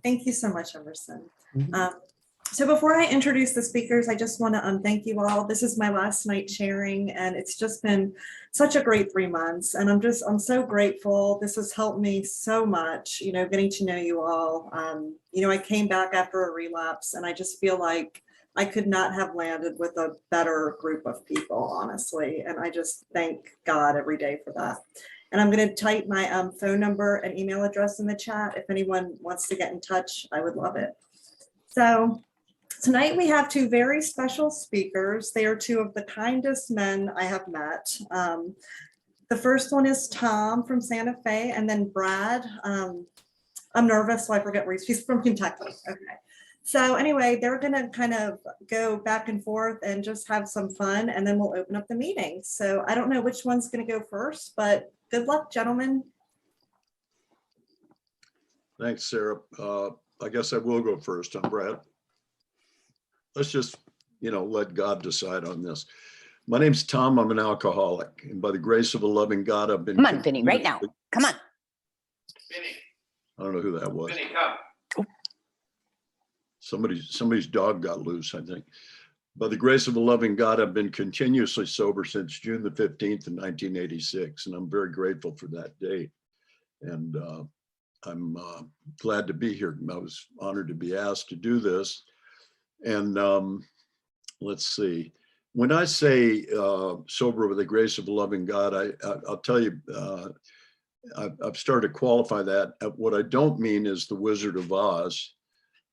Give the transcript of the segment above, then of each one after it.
Thank you so much, Emerson. Mhm. So before I introduce the speakers, I just want to thank you all. This is my last night sharing, and it's just been such a great 3 months. And I'm so grateful. This has helped me so much, getting to know you all. I came back after a relapse, and I just feel like I could not have landed with a better group of people, honestly. And I just thank God every day for that. And I'm going to type my phone number and email address in the chat. If anyone wants to get in touch, I would love it. So tonight we have 2 very special speakers. They are 2 of the kindest men I have met. The first one is Tom from Santa Fe, and then Brad. I'm nervous, so I forget where he's from Kentucky. Okay. So anyway, they're going to kind of go back and forth and just have some fun, and then we'll open up the meeting. So I don't know which one's going to go first, but good luck, gentlemen. Thanks, Sarah. I guess I will go first. I'm Brad. Let's just, let God decide on this. My name's Tom. I'm an alcoholic. And by the grace of a loving God, I've been— Come on, Vinny, right now. Come on. Vinny, I don't know who that was. Vinny, come. Somebody's dog got loose, I think. By the grace of a loving God, I've been continuously sober since June the 15th in 1986. And I'm very grateful for that date. And I'm glad to be here. I was honored to be asked to do this. And let's see. When I say sober with the grace of a loving God, I'll tell you, I've started to qualify that. What I don't mean is the Wizard of Oz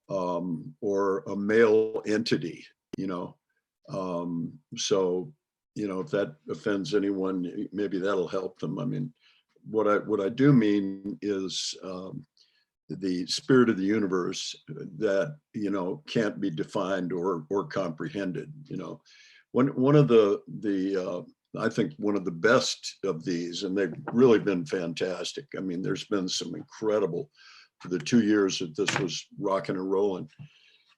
or a male entity, So, if that offends anyone, maybe that'll help them. I mean, what I do mean is the spirit of the universe that, can't be defined or comprehended. One of the I think one of the best of these, and they've really been fantastic. I mean, there's been some incredible, for the 2 years that this was rocking and rolling.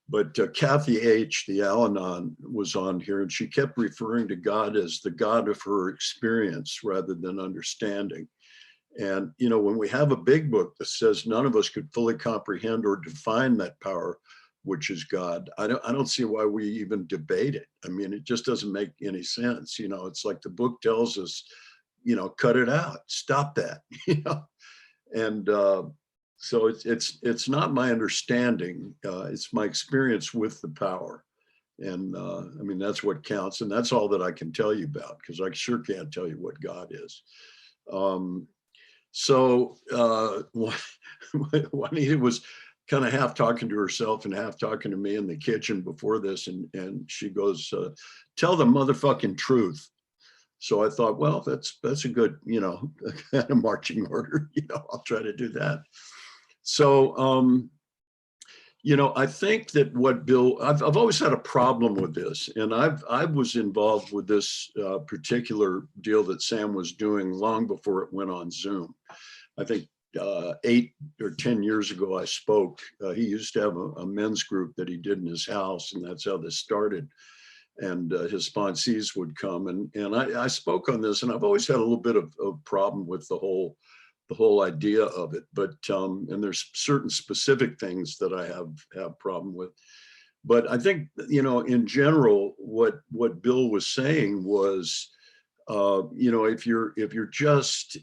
But Kathy H., the Al-Anon, was on here, and she kept referring to God as the God of her experience rather than understanding. And, when we have a big book that says none of us could fully comprehend or define that power, which is God, I don't see why we even debate it. I mean, it just doesn't make any sense. It's like the book tells us, cut it out, stop that, And so it's not my understanding, it's my experience with the power. And I mean, that's what counts. And that's all that I can tell you about, because I sure can't tell you what God is. So Juanita was kind of half talking to herself and half talking to me in the kitchen before this. And she goes, tell the motherfucking truth. So I thought, well, that's a good, kind of marching order, I'll try to do that. So, I think that what Bill, I've always had a problem with this, and I was involved with this particular deal that Sam was doing long before it went on Zoom. I think 8 or 10 years ago, I spoke. He used to have a men's group that he did in his house, and that's how this started. And his sponsees would come, and I spoke on this, and I've always had a little bit of problem with the whole idea of it, but and there's certain specific things that I have problem with. But I think, in general, what Bill was saying was, if you're just,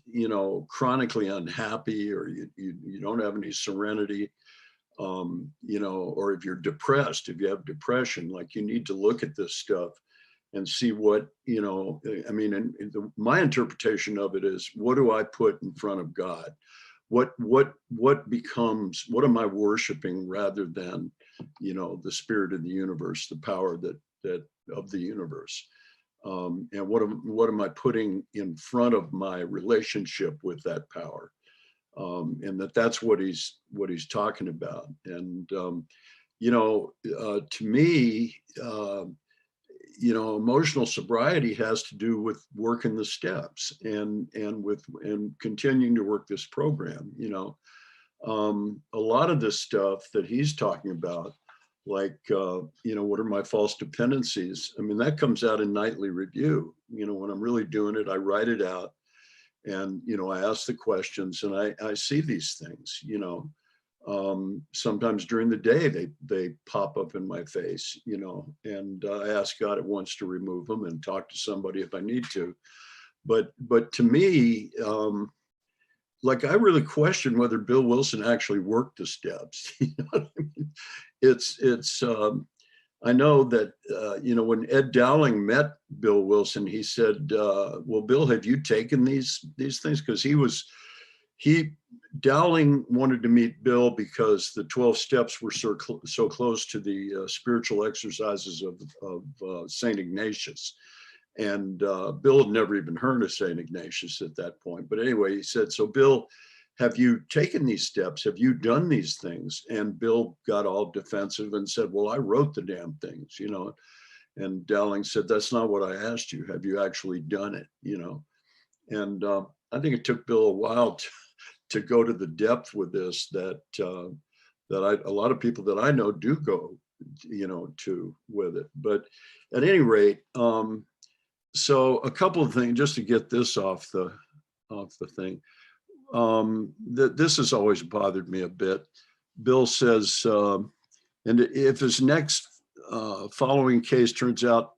chronically unhappy, or you don't have any serenity, or if you're depressed, if you have depression, like, you need to look at this stuff and see what, I mean, and my interpretation of it is, what do I put in front of God? What becomes, what am I worshiping rather than, the spirit of the universe, the power that of the universe? And what am I putting in front of my relationship with that power? And that's what he's talking about. And, to me, emotional sobriety has to do with working the steps and continuing to work this program. A lot of this stuff that he's talking about, like, what are my false dependencies? I mean, that comes out in nightly review. When I'm really doing it, I write it out, and, I ask the questions, and I see these things, Sometimes during the day, they pop up in my face, you know, and I ask God at once to remove them and talk to somebody if I need to. But to me, like I really question whether Bill Wilson actually worked the steps. You know what I mean? It's I know that you know, when Ed Dowling met Bill Wilson, he said, "Well, Bill, have you taken these things?" Because Dowling wanted to meet Bill because the 12 steps were so close to the spiritual exercises of Saint Ignatius. And Bill had never even heard of St. Ignatius at that point. But anyway, he said, "So Bill, have you taken these steps? Have you done these things?" And Bill got all defensive and said, "Well, I wrote the damn things, you know." And Dowling said, "That's not what I asked you. Have you actually done it?" You know. And I think it took Bill a while to go to the depth with this that a lot of people that I know do go, you know, to with it. But at any rate, so a couple of things just to get this off the thing. This has always bothered me a bit. Bill says, and if his next following case turns out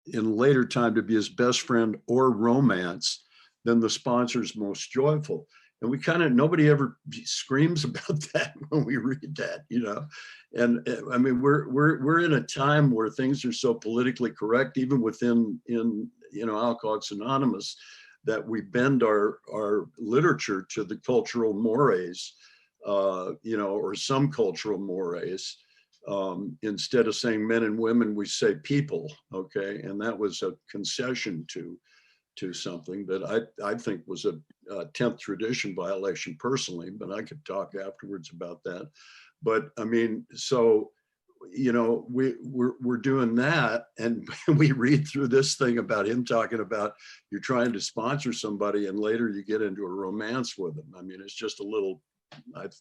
in later time to be his best friend or romance, then the sponsor's most joyful. And we kind of, nobody ever screams about that when we read that, you know. And I mean, we're in a time where things are so politically correct, even within you know, Alcoholics Anonymous, that we bend our literature to the cultural mores, you know, or some cultural mores. Instead of saying men and women, we say people, okay? And that was a concession to something that I think was a 10th tradition violation personally, but I could talk afterwards about that. But I mean, so, you know, we're doing that, and we read through this thing about him talking about you're trying to sponsor somebody and later you get into a romance with them. I mean, it's just a little,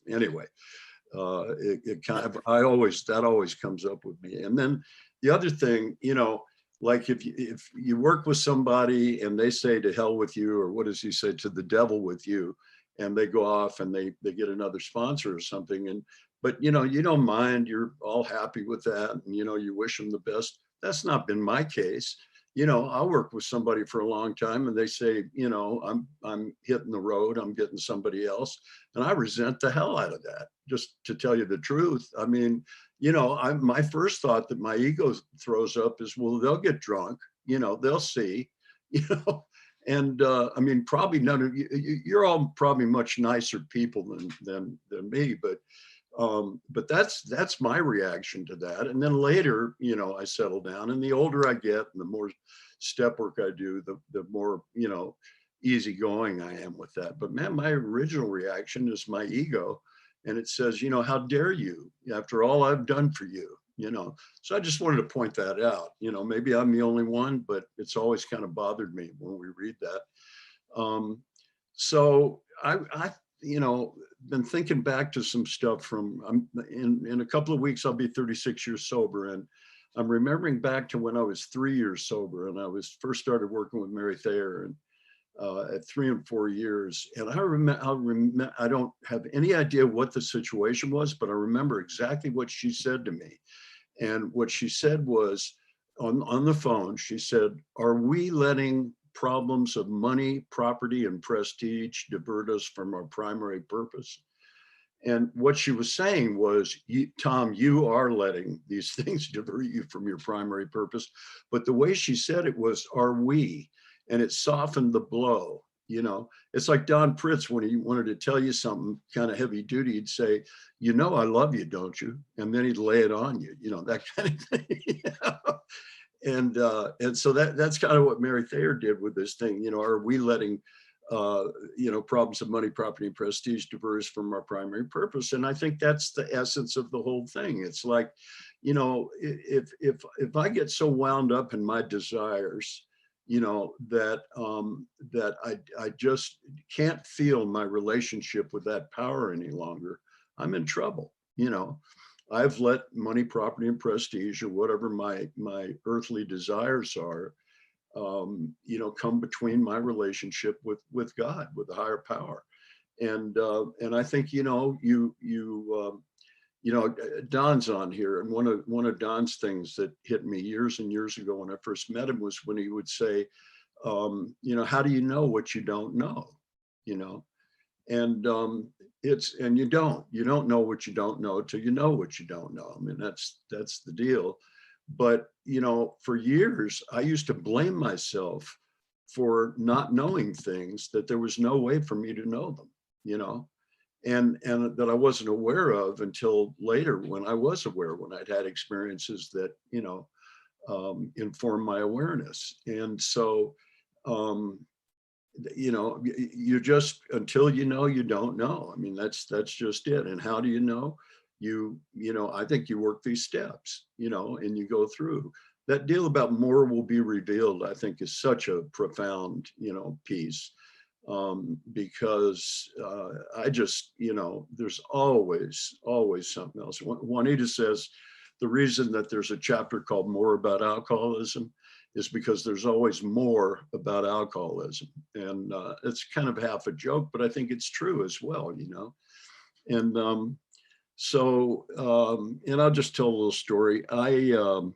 anyway, it kind of, that always comes up with me. And then the other thing, you know, like if you work with somebody and they say to hell with you, or what does he say, to the devil with you, and they go off and they get another sponsor or something, but you know, you don't mind, you're all happy with that, and you know, you wish them the best. That's not been my case. You know, I work with somebody for a long time and they say, you know, I'm hitting the road, I'm getting somebody else, and I resent the hell out of that, just to tell you the truth. I mean, you know, my first thought that my ego throws up is, well, they'll get drunk, you know, they'll see, you know. And I mean, probably none of you, you're all probably much nicer people than me, but that's my reaction to that. And then later, you know, I settle down, and the older I get and the more step work I do, the more, you know, easygoing I am with that. But man, my original reaction is my ego, and it says, you know, how dare you, after all I've done for you, you know. So I just wanted to point that out. You know, maybe I'm the only one, but it's always kind of bothered me when we read that. So I you know, been thinking back to some stuff from, in a couple of weeks, I'll be 36 years sober. And I'm remembering back to when I was 3 years sober, and I was first started working with Mary Thayer, and at 3 and 4 years. And I remember, I don't have any idea what the situation was, but I remember exactly what she said to me. And what she said was, on the phone, she said, "Are we letting problems of money, property, and prestige divert us from our primary purpose?" And what she was saying was, Tom, you are letting these things divert you from your primary purpose. But the way she said it was, "Are we?" And it softened the blow. You know, it's like Don Pritz, when he wanted to tell you something kind of heavy duty, he'd say, "You know, I love you, don't you?" And then he'd lay it on you, you know, that kind of thing. You know? And so that's kind of what Mary Thayer did with this thing. You know, are we letting you know, problems of money, property, and prestige divert us from our primary purpose? And I think that's the essence of the whole thing. It's like, you know, if I get so wound up in my desires, you know, that I just can't feel my relationship with that power any longer, I'm in trouble. You know, I've let money, property, and prestige, or whatever my earthly desires are, you know, come between my relationship with God, with the higher power. And I think, Don's on here, and one of Don's things that hit me years and years ago when I first met him was when he would say, how do you know what you don't know? And and you don't know what you don't know till you know what you don't know. I mean, that's the deal. But for years I used to blame myself for not knowing things that there was no way for me to know them, and that I wasn't aware of until later, when I was aware, when I'd had experiences that informed my awareness. And so you just, until you don't know. I mean, that's just it. And how do you know? I think you work these steps, and you go through. That deal about more will be revealed, I think, is such a profound piece, because I just, there's always something else. Juanita says the reason that there's a chapter called More About Alcoholism is because there's always more about alcoholism. And it's kind of half a joke, but I think it's true as well, And and I'll just tell a little story. I'll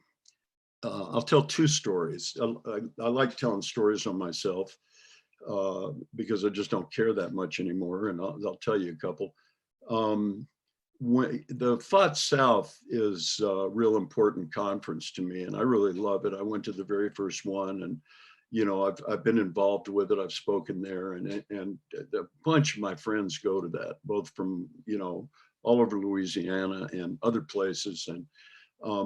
tell two stories. I like telling stories on myself because I just don't care that much anymore. And I'll tell you a couple. When the FOT South is a real important conference to me, and I really love it. I went to the very first one, and I've been involved with it. I've spoken there, and a bunch of my friends go to that, both from all over Louisiana and other places, and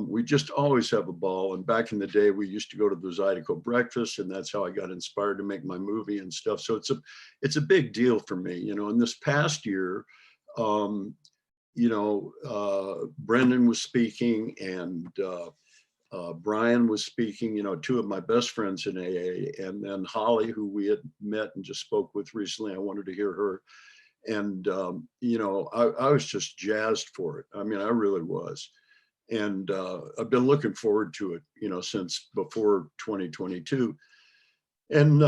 we just always have a ball. And back in the day, we used to go to the Zydeco breakfast, and that's how I got inspired to make my movie and stuff. So it's a big deal for me, And this past year, Brendan was speaking, and Brian was speaking, two of my best friends in AA, and then Holly, who we had met and just spoke with recently. I wanted to hear her. And, I was just jazzed for it. I mean, I really was. And I've been looking forward to it, since before 2022. And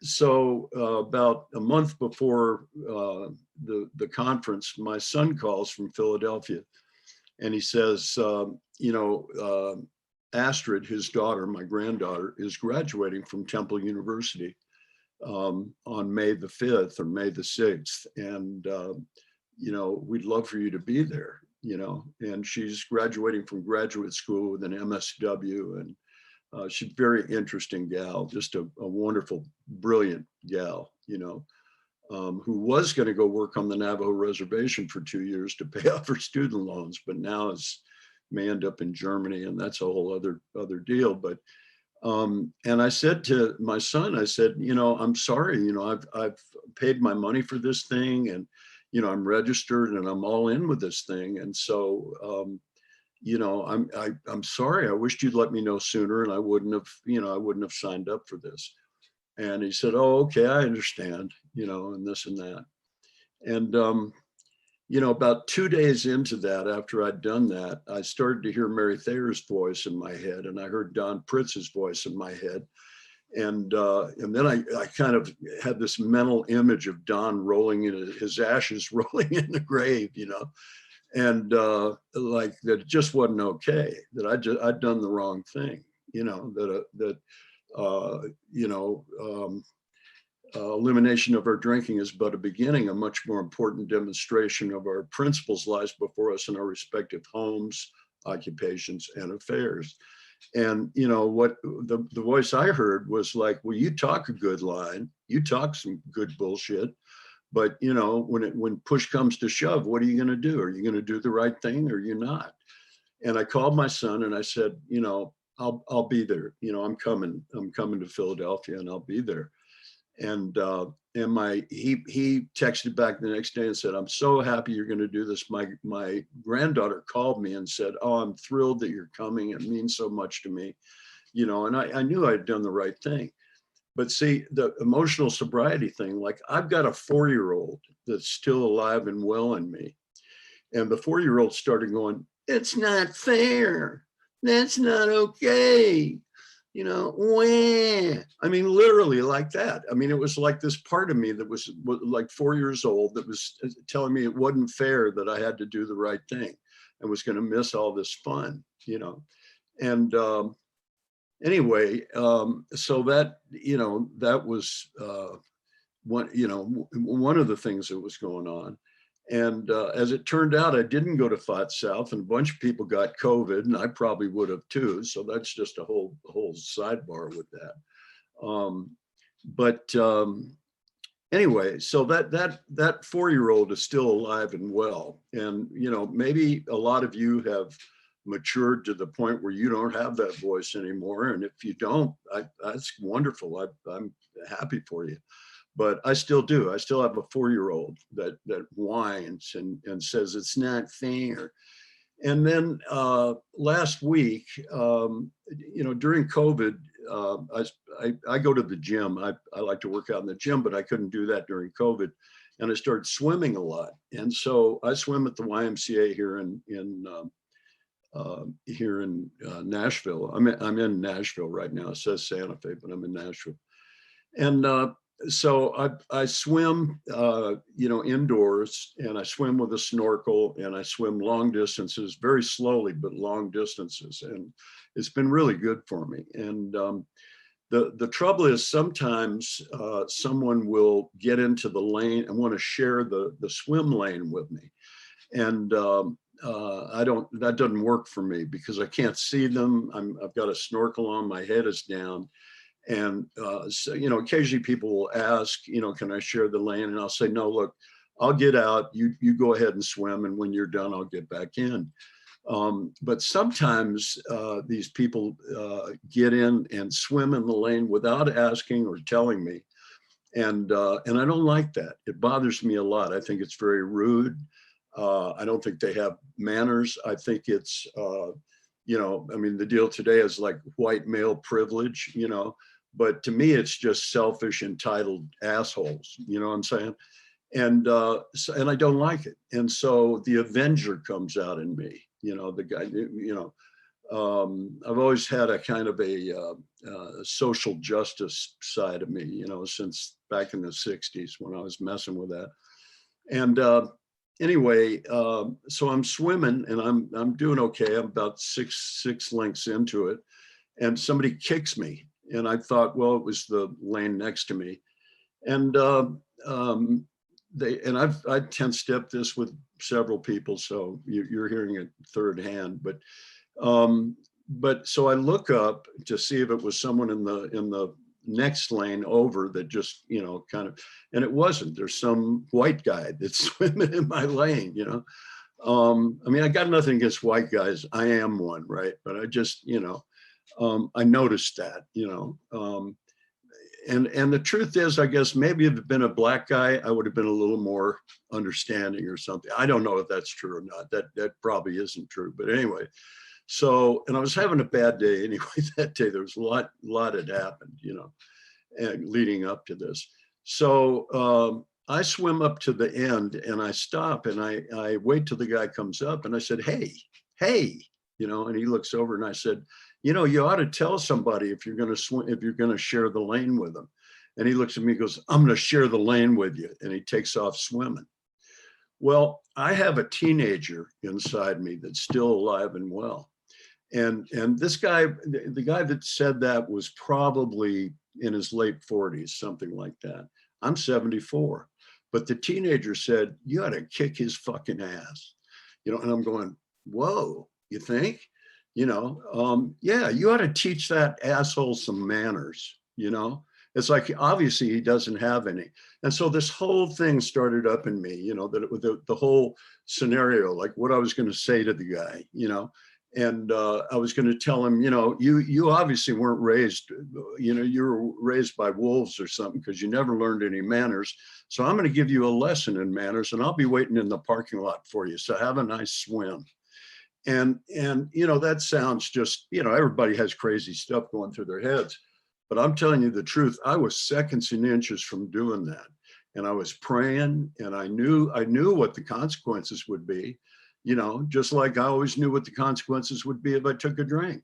so about a month before the conference, my son calls from Philadelphia, and he says, Astrid, his daughter, my granddaughter, is graduating from Temple University on May the 5th or May the 6th. And, we'd love for you to be there, and she's graduating from graduate school with an MSW, and she's a very interesting gal, just a wonderful, brilliant gal, who was going to go work on the Navajo reservation for 2 years to pay off her student loans, but now may end up in Germany, and that's a whole other deal. But and I said to my son, I said, I'm sorry, I've paid my money for this thing, and I'm registered, and I'm all in with this thing, and so I'm sorry. I wished you'd let me know sooner, and I wouldn't have signed up for this. And he said, oh, okay, I understand, and this and that. And, about 2 days into that, after I'd done that, I started to hear Mary Thayer's voice in my head, and I heard Don Pritz's voice in my head. And then I kind of had this mental image of Don rolling in his ashes, rolling in the grave, and like that it just wasn't okay, that I'd done the wrong thing, elimination of our drinking is but a beginning. A much more important demonstration of our principles lies before us in our respective homes, occupations, and affairs. And what the voice I heard was like, well, you talk a good line, you talk some good bullshit, but when push comes to shove, what are you going to do? Are you going to do the right thing, or are you not? And I called my son and I said, I'll be there. I'm coming to Philadelphia, and I'll be there. And he texted back the next day and said, I'm so happy you're going to do this. My granddaughter called me and said, oh, I'm thrilled that you're coming. It means so much to me, and I knew I'd done the right thing. But see, the emotional sobriety thing, like I've got a 4-year-old that's still alive and well in me. And the 4-year-old started going, it's not fair. That's not okay. wah. I mean, literally like that. I mean, it was like this part of me that was like 4 years old that was telling me it wasn't fair that I had to do the right thing. I was going to miss all this fun, and anyway, so that, that was one of the things that was going on. And as it turned out, I didn't go to Fat South, and a bunch of people got COVID, and I probably would have too. So that's just a whole sidebar with that. But anyway, so that 4-year-old is still alive and well. And maybe a lot of you have matured to the point where you don't have that voice anymore. And if you don't, that's wonderful. I'm happy for you. But I still do. I still have a 4-year-old that whines and says it's not fair. And then last week, during COVID, I go to the gym. I like to work out in the gym, but I couldn't do that during COVID. And I started swimming a lot. And so I swim at the YMCA here in Nashville. I'm in Nashville right now. It says Santa Fe, but I'm in Nashville. And so I swim, indoors, and I swim with a snorkel, and I swim long distances, very slowly, but long distances. And it's been really good for me. And the trouble is sometimes someone will get into the lane and want to share the swim lane with me. And that doesn't work for me because I can't see them. I've got a snorkel on, my head is down. And so, occasionally people will ask, can I share the lane? And I'll say, no, look, I'll get out, you go ahead and swim. And when you're done, I'll get back in. But sometimes these people get in and swim in the lane without asking or telling me. And I don't like that. It bothers me a lot. I think it's very rude. I don't think they have manners. I think it's, the deal today is like white male privilege, but to me, it's just selfish, entitled assholes. You know what I'm saying? And I don't like it. And so the Avenger comes out in me, the guy, I've always had a kind of a social justice side of me, since back in the 60s when I was messing with that. And anyway, so I'm swimming and I'm doing okay. I'm about six lengths into it, and somebody kicks me. And I thought, well, it was the lane next to me. And I 10-stepped this with several people, so you're hearing it third hand. But so I look up to see if it was someone in the next lane over that just, kind of, and it wasn't. There's some white guy that's swimming in my lane, I got nothing against white guys. I am one, right? But I just, I noticed that, and the truth is, I guess maybe if it had been a black guy, I would have been a little more understanding or something. I don't know if that's true or not. That probably isn't true. But anyway, so, and I was having a bad day anyway that day. There was a lot had happened, and leading up to this. So I swim up to the end and I stop and I wait till the guy comes up, and I said, hey, and he looks over and I said, you ought to tell somebody if you're going to swim, if you're going to share the lane with them. And he looks at me and goes, I'm going to share the lane with you. And he takes off swimming. Well, I have a teenager inside me that's still alive and well. And this guy, the guy that said that was probably in his late 40s, something like that. I'm 74. But the teenager said, you ought to kick his fucking ass. And I'm going, whoa, you think? Yeah, you ought to teach that asshole some manners, It's like, obviously he doesn't have any. And so this whole thing started up in me, that the whole scenario, like what I was going to say to the guy, and I was going to tell him, you obviously weren't raised, you were raised by wolves or something because you never learned any manners. So I'm going to give you a lesson in manners, and I'll be waiting in the parking lot for you. So have a nice swim. And that sounds just, everybody has crazy stuff going through their heads. But I'm telling you the truth, I was seconds and inches from doing that. And I was praying, and I knew what the consequences would be, just like I always knew what the consequences would be if I took a drink,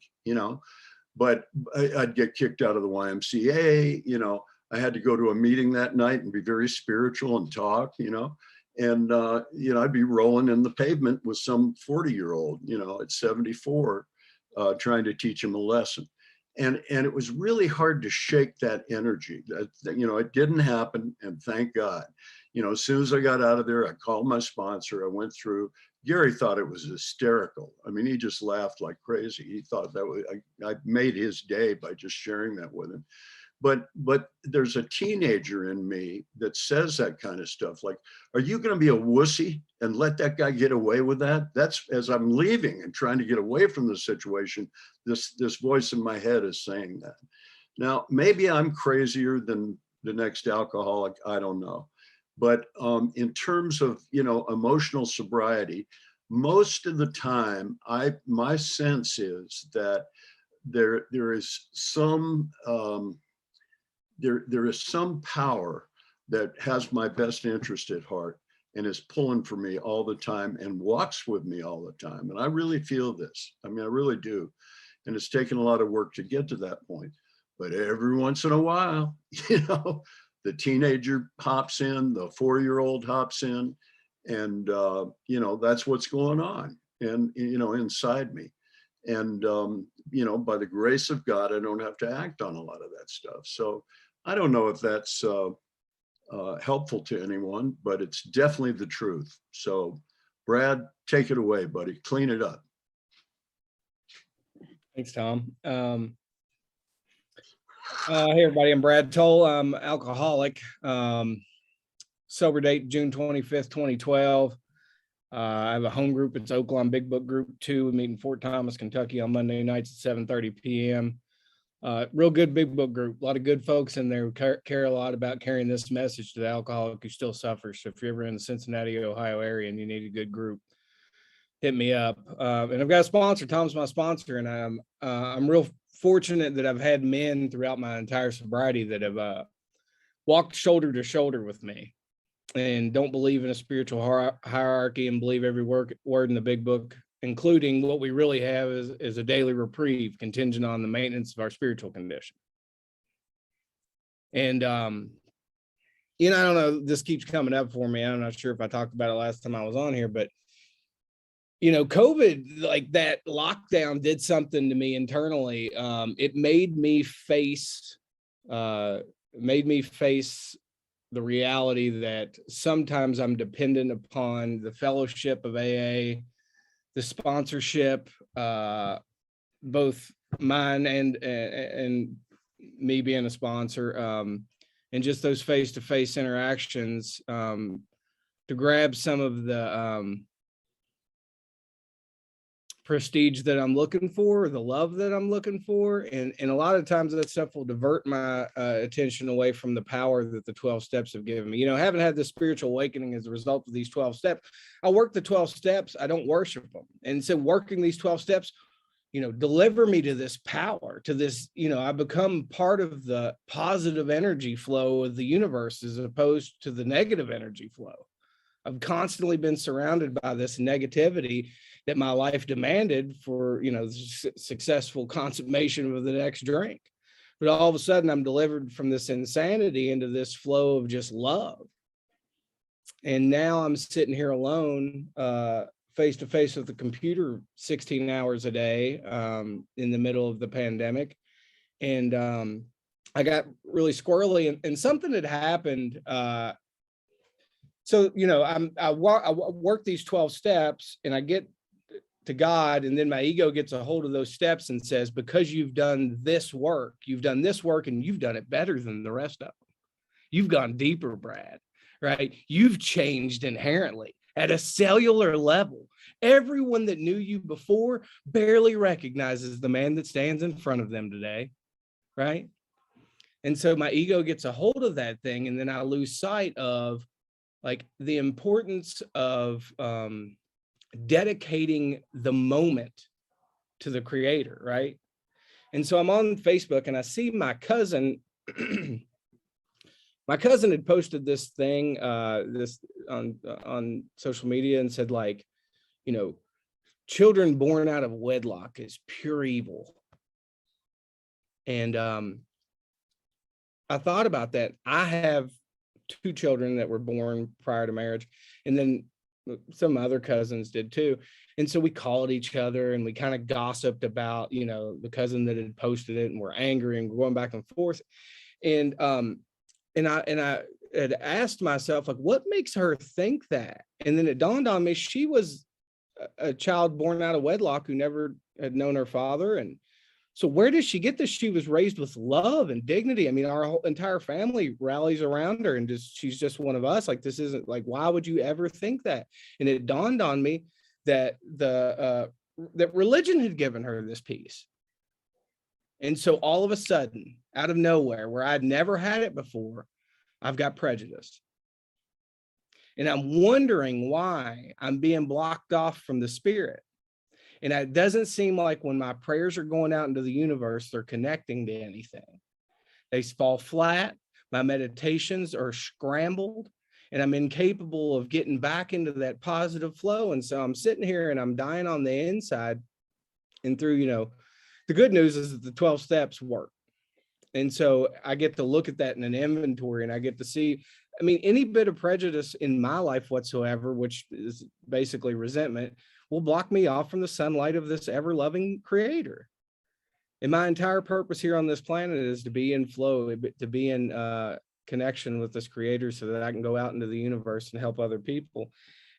but I'd get kicked out of the YMCA. I had to go to a meeting that night and be very spiritual and talk, and, I'd be rolling in the pavement with some 40-year-old, at 74, trying to teach him a lesson. And it was really hard to shake that energy. It didn't happen, and thank God. As soon as I got out of there, I called my sponsor. I went through. Gary thought it was hysterical. I mean, he just laughed like crazy. He thought that I made his day by just sharing that with him. But there's a teenager in me that says that kind of stuff. Like, are you going to be a wussy and let that guy get away with that? That's, as I'm leaving and trying to get away from the situation, this voice in my head is saying that. Now, maybe I'm crazier than the next alcoholic. I don't know. But in terms of, emotional sobriety, most of the time, my sense is that there is some there is some power that has my best interest at heart and is pulling for me all the time and walks with me all the time. And I really feel this. I mean, I really do. And it's taken a lot of work to get to that point. But every once in a while, the teenager hops in, the 4-year-old hops in, and, that's what's going on and, inside me. And, by the grace of God, I don't have to act on a lot of that stuff. So I don't know if that's helpful to anyone, but it's definitely the truth. So Brad, take it away, buddy. Clean it up. Thanks, Tom. Hey, everybody. I'm Brad Toll. I'm alcoholic. Sober date June 25th, 2012. I have a home group. It's Oaklawn Big Book Group 2. We meet in Fort Thomas, Kentucky on Monday nights at 7:30 p.m. Real good big book group. A lot of good folks in there who care a lot about carrying this message to the alcoholic who still suffers. So if you're ever in the Cincinnati, Ohio area and you need a good group, hit me up. And I've got a sponsor. Tom's my sponsor, and I'm real fortunate that I've had men throughout my entire sobriety that have walked shoulder to shoulder with me and don't believe in a spiritual hierarchy and believe every word in the big book, including what we really have is a daily reprieve contingent on the maintenance of our spiritual condition. And, I don't know, this keeps coming up for me. I'm not sure if I talked about it last time I was on here, but COVID, like that lockdown did something to me internally. It made me face the reality that sometimes I'm dependent upon the fellowship of AA, the sponsorship, both mine and me being a sponsor, and just those face-to-face interactions to grab some of the prestige that I'm looking for, or the love that I'm looking for. And a lot of times that stuff will divert my attention away from the power that the 12 steps have given me. Having had this spiritual awakening as a result of these 12 steps, I work the 12 steps. I don't worship them. And so working these 12 steps, deliver me to this power, to this, I become part of the positive energy flow of the universe as opposed to the negative energy flow. I've constantly been surrounded by this negativity that my life demanded for, successful consummation of the next drink. But all of a sudden I'm delivered from this insanity into this flow of just love. And now I'm sitting here alone, face to face with the computer 16 hours a day, in the middle of the pandemic. And I got really squirrely, and something had happened. So, I work these 12 steps and I get to God, and then my ego gets a hold of those steps and says, because you've done this work and you've done it better than the rest of them. You've gone deeper, Brad, right? You've changed inherently at a cellular level. Everyone that knew you before barely recognizes the man that stands in front of them today, right? And so my ego gets a hold of that thing, and then I lose sight of like the importance of dedicating the moment to the creator, right? And so I'm on Facebook and I see my cousin. My cousin had posted this thing this on social media and said, like, children born out of wedlock is pure evil. And I thought about that. I have 2 children that were born prior to marriage, and then some other cousins did too. And so we called each other and we kind of gossiped about, the cousin that had posted it, and we're angry and going back and forth. And I had asked myself, like, what makes her think that? And then it dawned on me, she was a child born out of wedlock who never had known her father. And so where does she get this? She was raised with love and dignity. I mean, our whole entire family rallies around her, and she's just one of us. Like, this isn't like, why would you ever think that? And it dawned on me that that religion had given her this peace. And so all of a sudden, out of nowhere, where I'd never had it before, I've got prejudice. And I'm wondering why I'm being blocked off from the Spirit. And it doesn't seem like when my prayers are going out into the universe, they're connecting to anything. They fall flat. My meditations are scrambled, and I'm incapable of getting back into that positive flow. And so I'm sitting here and I'm dying on the inside. And through, the good news is that the 12 steps work. And so I get to look at that in an inventory, and I get to see, I mean, any bit of prejudice in my life whatsoever, which is basically resentment, will block me off from the sunlight of this ever-loving creator. And my entire purpose here on this planet is to be in flow, to be in connection with this creator, so that I can go out into the universe and help other people.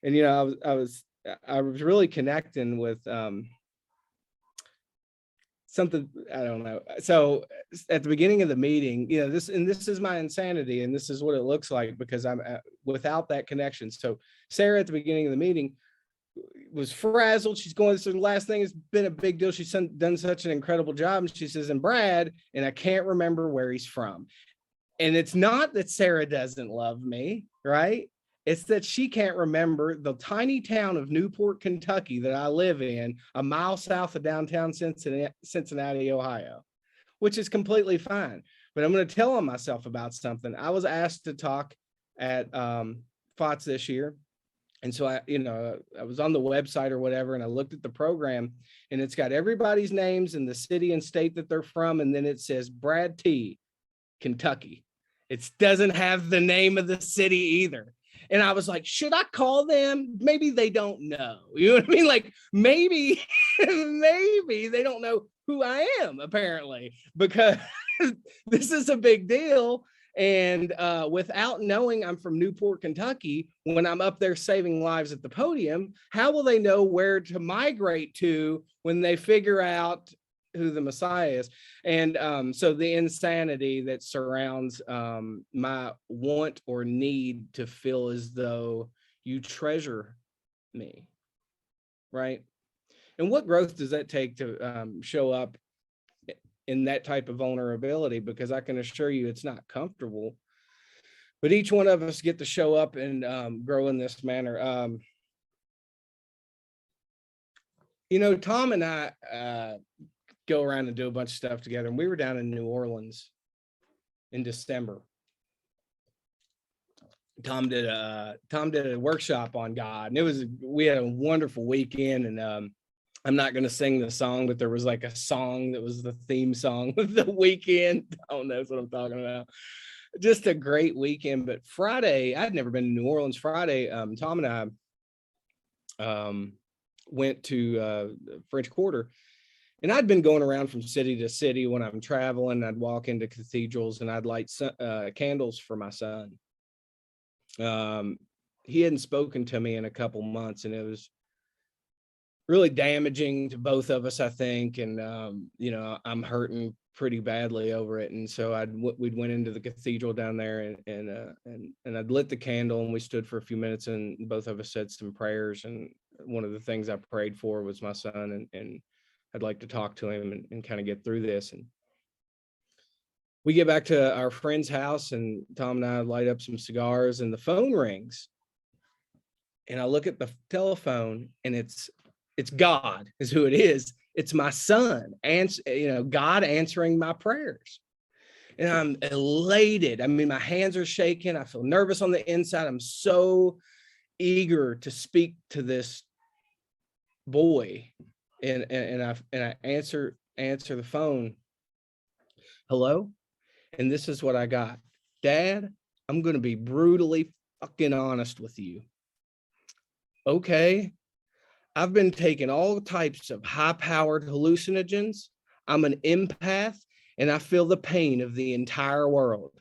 And, I was really connecting with something, I don't know. So at the beginning of the meeting, this is my insanity, and this is what it looks like because I'm without that connection. So Sarah at the beginning of the meeting was frazzled. She's going, so the last thing has been a big deal. She's done such an incredible job. And she says, and Brad, and I can't remember where he's from. And it's not that Sarah doesn't love me, right? It's that she can't remember the tiny town of Newport, Kentucky that I live in, a mile south of downtown Cincinnati, Ohio, which is completely fine. But I'm going to tell on myself about something. I was asked to talk at FOTS this year. And so I was on the website or whatever, and I looked at the program, and it's got everybody's names and the city and state that they're from. And then it says Brad T, Kentucky. It doesn't have the name of the city either. And I was like, should I call them? Maybe they don't know. You know what I mean? Like maybe they don't know who I am, apparently, because this is a big deal. And without knowing I'm from Newport, Kentucky, when I'm up there saving lives at the podium, how will they know where to migrate to when they figure out who the Messiah is? And so the insanity that surrounds my want or need to feel as though you treasure me, right? And what growth does that take to show up in that type of vulnerability? Because I can assure you it's not comfortable, but each one of us get to show up and grow in this manner. Tom and I go around and do a bunch of stuff together, and we were down in New Orleans in December. Tom did a workshop on God, and we had a wonderful weekend. And I'm not going to sing the song, but there was like a song that was the theme song of the weekend. Tom knows what I'm talking about. Just a great weekend. But Friday, I'd never been to New Orleans. Friday, Tom and I went to French Quarter, and I'd been going around from city to city when I'm traveling. I'd walk into cathedrals and I'd light candles for my son. He hadn't spoken to me in a couple months, and it was really damaging to both of us, I think. And, I'm hurting pretty badly over it. And so we'd went into the cathedral down there and I'd lit the candle, and we stood for a few minutes, and both of us said some prayers. And one of the things I prayed for was my son, and I'd like to talk to him and kind of get through this. And we get back to our friend's house, and Tom and I light up some cigars, and the phone rings. And I look at the telephone, and it's God is who it is. It's my son, and God answering my prayers. And I'm elated. I mean, my hands are shaking. I feel nervous on the inside. I'm so eager to speak to this boy. And I answer the phone, hello? And this is what I got. Dad, I'm going to be brutally fucking honest with you. Okay. I've been taking all types of high-powered hallucinogens. I'm an empath, and I feel the pain of the entire world.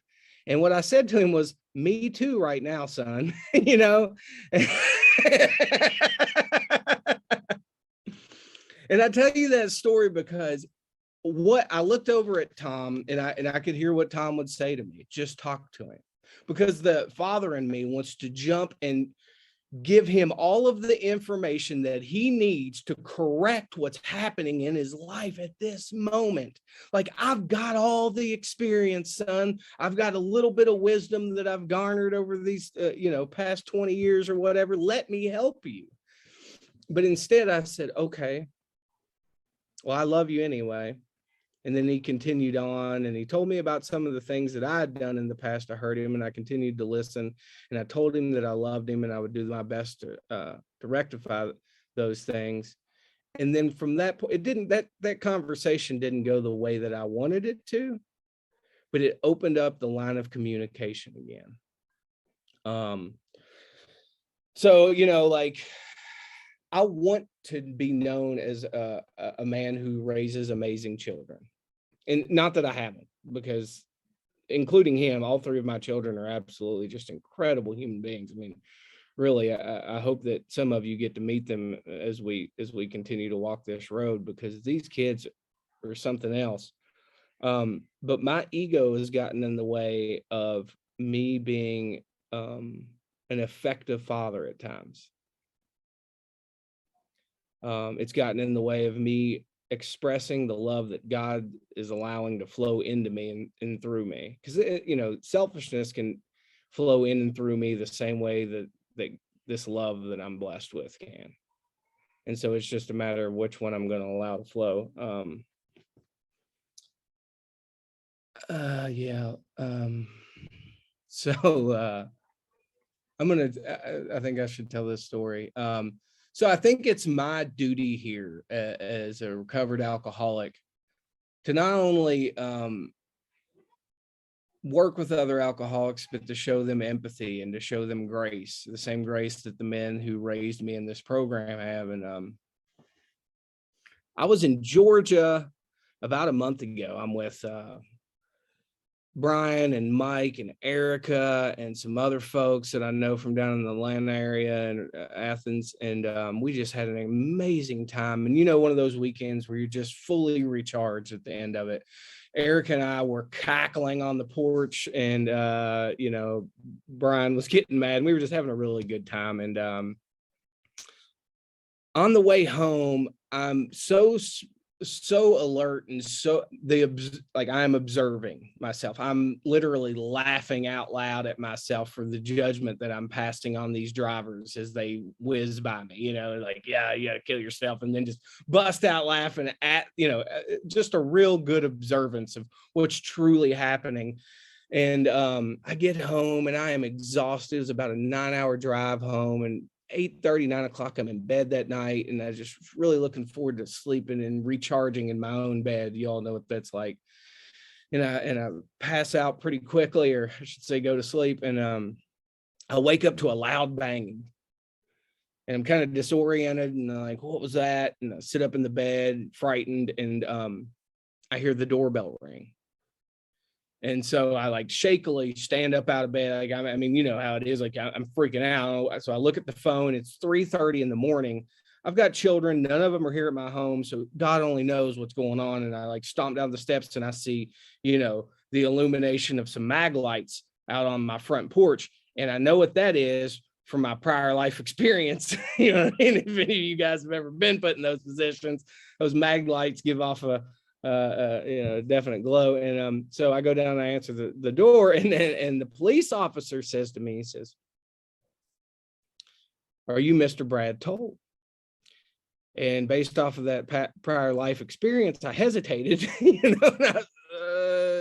And what I said to him was, me too right now, son, you know? And I tell you that story because what I looked over at Tom, and I could hear what Tom would say to me. Just talk to him, because the father in me wants to jump and give him all of the information that he needs to correct what's happening in his life at this moment. Like, I've got all the experience, son. I've got a little bit of wisdom that I've garnered over these, past 20 years or whatever. Let me help you. But instead I said, okay, well, I love you anyway. And then he continued on, and he told me about some of the things that I had done in the past. I heard him, and I continued to listen, and I told him that I loved him and I would do my best to rectify those things. And then from that point, it didn't, that conversation didn't go the way that I wanted it to, but it opened up the line of communication again. So, like, I want to be known as a man who raises amazing children. And not that I haven't, because including him, all three of my children are absolutely just incredible human beings. I mean, really, I hope that some of you get to meet them as we continue to walk this road, because these kids are something else. But my ego has gotten in the way of me being an effective father at times. It's gotten in the way of me expressing the love that God is allowing to flow into me and through me. Because, selfishness can flow in and through me the same way that this love that I'm blessed with can. And so it's just a matter of which one I'm going to allow to flow. I think I should tell this story. So I think it's my duty here as a recovered alcoholic to not only work with other alcoholics, but to show them empathy and to show them grace, the same grace that the men who raised me in this program have. And I was in Georgia about a month ago. I'm with Brian and Mike and Erica and some other folks that I know from down in the Atlanta area and Athens. And we just had an amazing time. And, one of those weekends where you're just fully recharged at the end of it. Erica and I were cackling on the porch, and, Brian was getting mad. And we were just having a really good time. And on the way home, I'm so alert, and I'm observing myself. I'm literally laughing out loud at myself for the judgment that I'm passing on these drivers as they whiz by me, yeah, you gotta kill yourself, and then just bust out laughing at, just a real good observance of what's truly happening. And I get home and I am exhausted. It was about a 9-hour drive home, and 8:30, 9 o'clock, I'm in bed that night, and I just really looking forward to sleeping and recharging in my own bed. You all know what that's like. And I pass out pretty quickly, or I should say go to sleep, and I wake up to a loud banging. And I'm kind of disoriented, and I'm like, what was that? And I sit up in the bed, frightened, and I hear the doorbell ring. And so I shakily stand up out of bed. You know how it is. I'm freaking out. So I look at the phone. It's 3:30 in the morning. I've got children. None of them are here at my home. So God only knows what's going on. And I stomp down the steps, and I see, the illumination of some mag lights out on my front porch. And I know what that is from my prior life experience. If any of you guys have ever been put in those positions, those mag lights give off a definite glow. And so I go down and I answer the door, and the police officer says to me, he says, "Are you Mr. Brad Toll?" And based off of that prior life experience, I hesitated.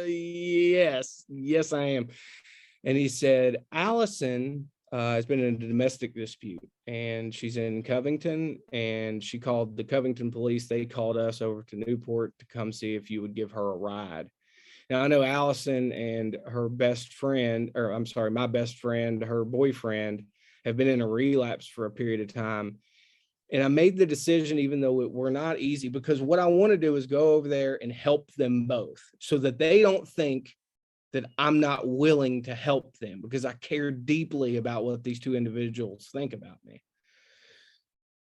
Yes, I am. And he said, "Allison has been in a domestic dispute, and she's in Covington, and she called the Covington police. They called us over to Newport to come see if you would give her a ride." Now I know Allison and her best friend, or I'm sorry, my best friend, her boyfriend, have been in a relapse for a period of time. And I made the decision, even though it were not easy, because what I want to do is go over there and help them both so that they don't think that I'm not willing to help them, because I care deeply about what these two individuals think about me.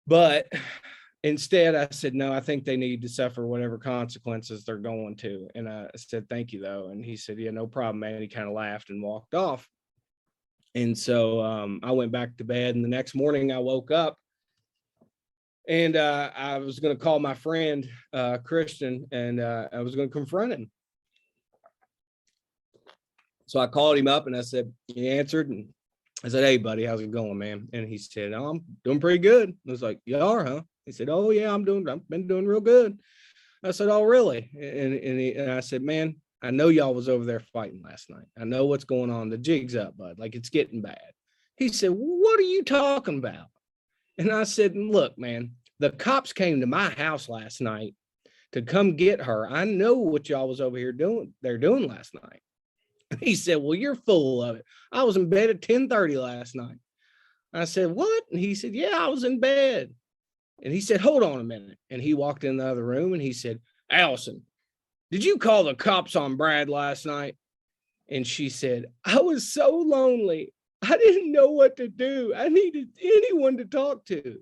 But instead, I said, no, I think they need to suffer whatever consequences they're going to. And I said, thank you, though. And he said, yeah, no problem, man. He kind of laughed and walked off. And so I went back to bed. And the next morning I woke up and I was going to call my friend, Christian, and I was going to confront him. So I called him up and I said, he answered, and I said, hey, buddy, how's it going, man? And he said, oh, I'm doing pretty good. I was like, you are, huh? He said, oh, yeah, I've been doing real good. I said, oh, really? And I said, man, I know y'all was over there fighting last night. I know what's going on. The jig's up, bud. Like, it's getting bad. He said, what are you talking about? And I said, look, man, the cops came to my house last night to come get her. I know what y'all was over here doing. They're doing last night. He said, well, you're full of it. I was in bed at 10:30 last night. I said, what? And he said, yeah, I was in bed. And he said, hold on a minute. And he walked in the other room and he said, Allison, did you call the cops on Brad last night? And she said, I was so lonely. I didn't know what to do. I needed anyone to talk to.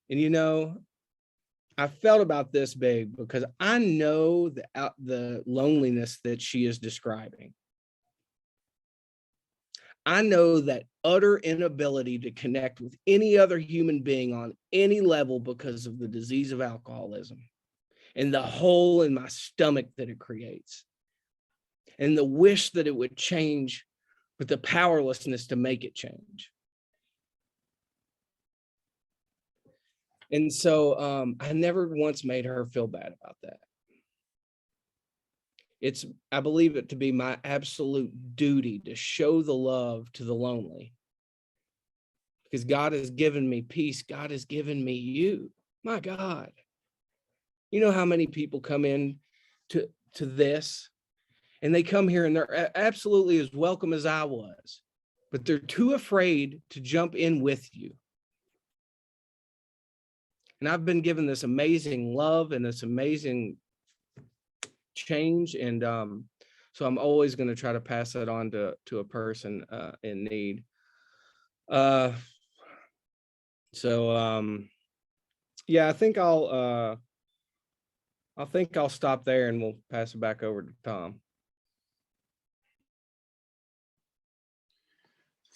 And, you know, I felt about this big because I know the loneliness that she is describing. I know that utter inability to connect with any other human being on any level because of the disease of alcoholism and the hole in my stomach that it creates and the wish that it would change, but the powerlessness to make it change. And so I never once made her feel bad about that. I believe it to be my absolute duty to show the love to the lonely, because God has given me peace. God has given me you. My God. You know how many people come in to this and they come here and they're absolutely as welcome as I was, but they're too afraid to jump in with you. And I've been given this amazing love and this amazing change. And so I'm always going to try to pass that on to a person in need. Yeah, I think I'll stop there and we'll pass it back over to Tom.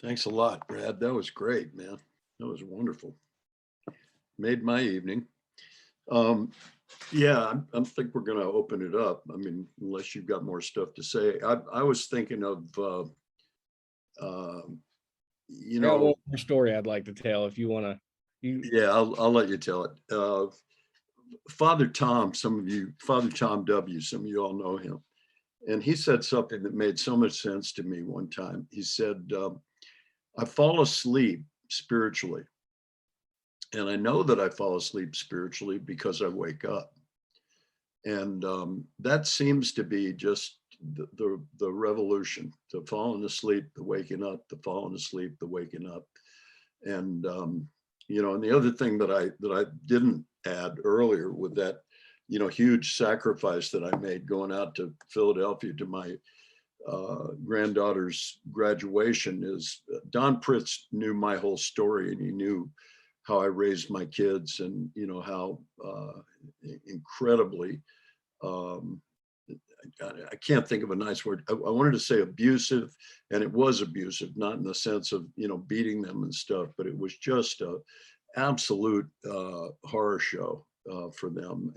Thanks a lot, Brad. That was great, man. That was wonderful. Made my evening. Yeah, I think we're going to open it up. I mean, unless you've got more stuff to say. I was thinking of, you know, one more story I'd like to tell if you want to. Yeah, I'll let you tell it. Father Tom W, some of you all know him. And he said something that made so much sense to me one time. He said, I fall asleep spiritually. And I know that I fall asleep spiritually because I wake up. And that seems to be just the revolution, the falling asleep, the waking up, the falling asleep, the waking up. And, you know, and the other thing that I didn't add earlier with that, you know, huge sacrifice that I made going out to Philadelphia to my granddaughter's graduation is Don Pritz knew my whole story, and he knew how I raised my kids, and you know how incredibly I can't think of a nice word. I wanted to say abusive, and it was abusive, not in the sense of, you know, beating them and stuff, but it was just a absolute horror show for them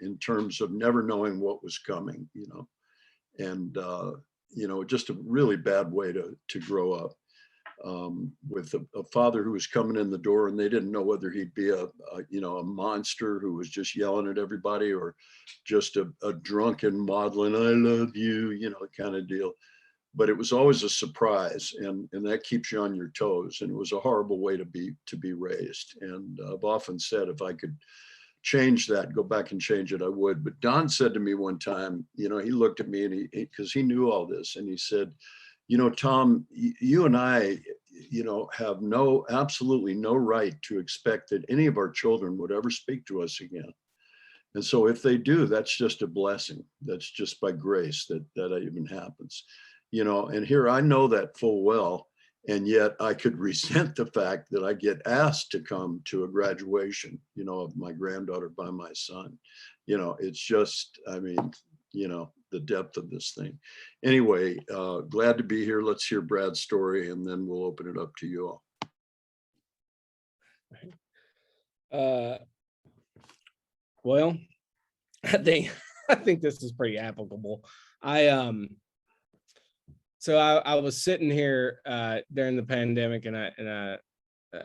in terms of never knowing what was coming, you know, and you know, just a really bad way to grow up. With a father who was coming in the door and they didn't know whether he'd be a monster who was just yelling at everybody or just a drunken maudlin, I love you, you know, kind of deal. But it was always a surprise, and that keeps you on your toes. And it was a horrible way to be raised. And I've often said, if I could change that, go back and change it, I would. But Don said to me one time, he looked at me and because he knew all this, and he said, Tom, you and I, have absolutely no right to expect that any of our children would ever speak to us again. And so if they do, that's just a blessing. That's just by grace that even happens, and here I know that full well. And yet I could resent the fact that I get asked to come to a graduation, of my granddaughter by my son. It's just, the depth of this thing. Anyway, glad to be here. Let's hear Brad's story and then we'll open it up to you all. Well, I think this is pretty applicable. So I was sitting here during the pandemic, and I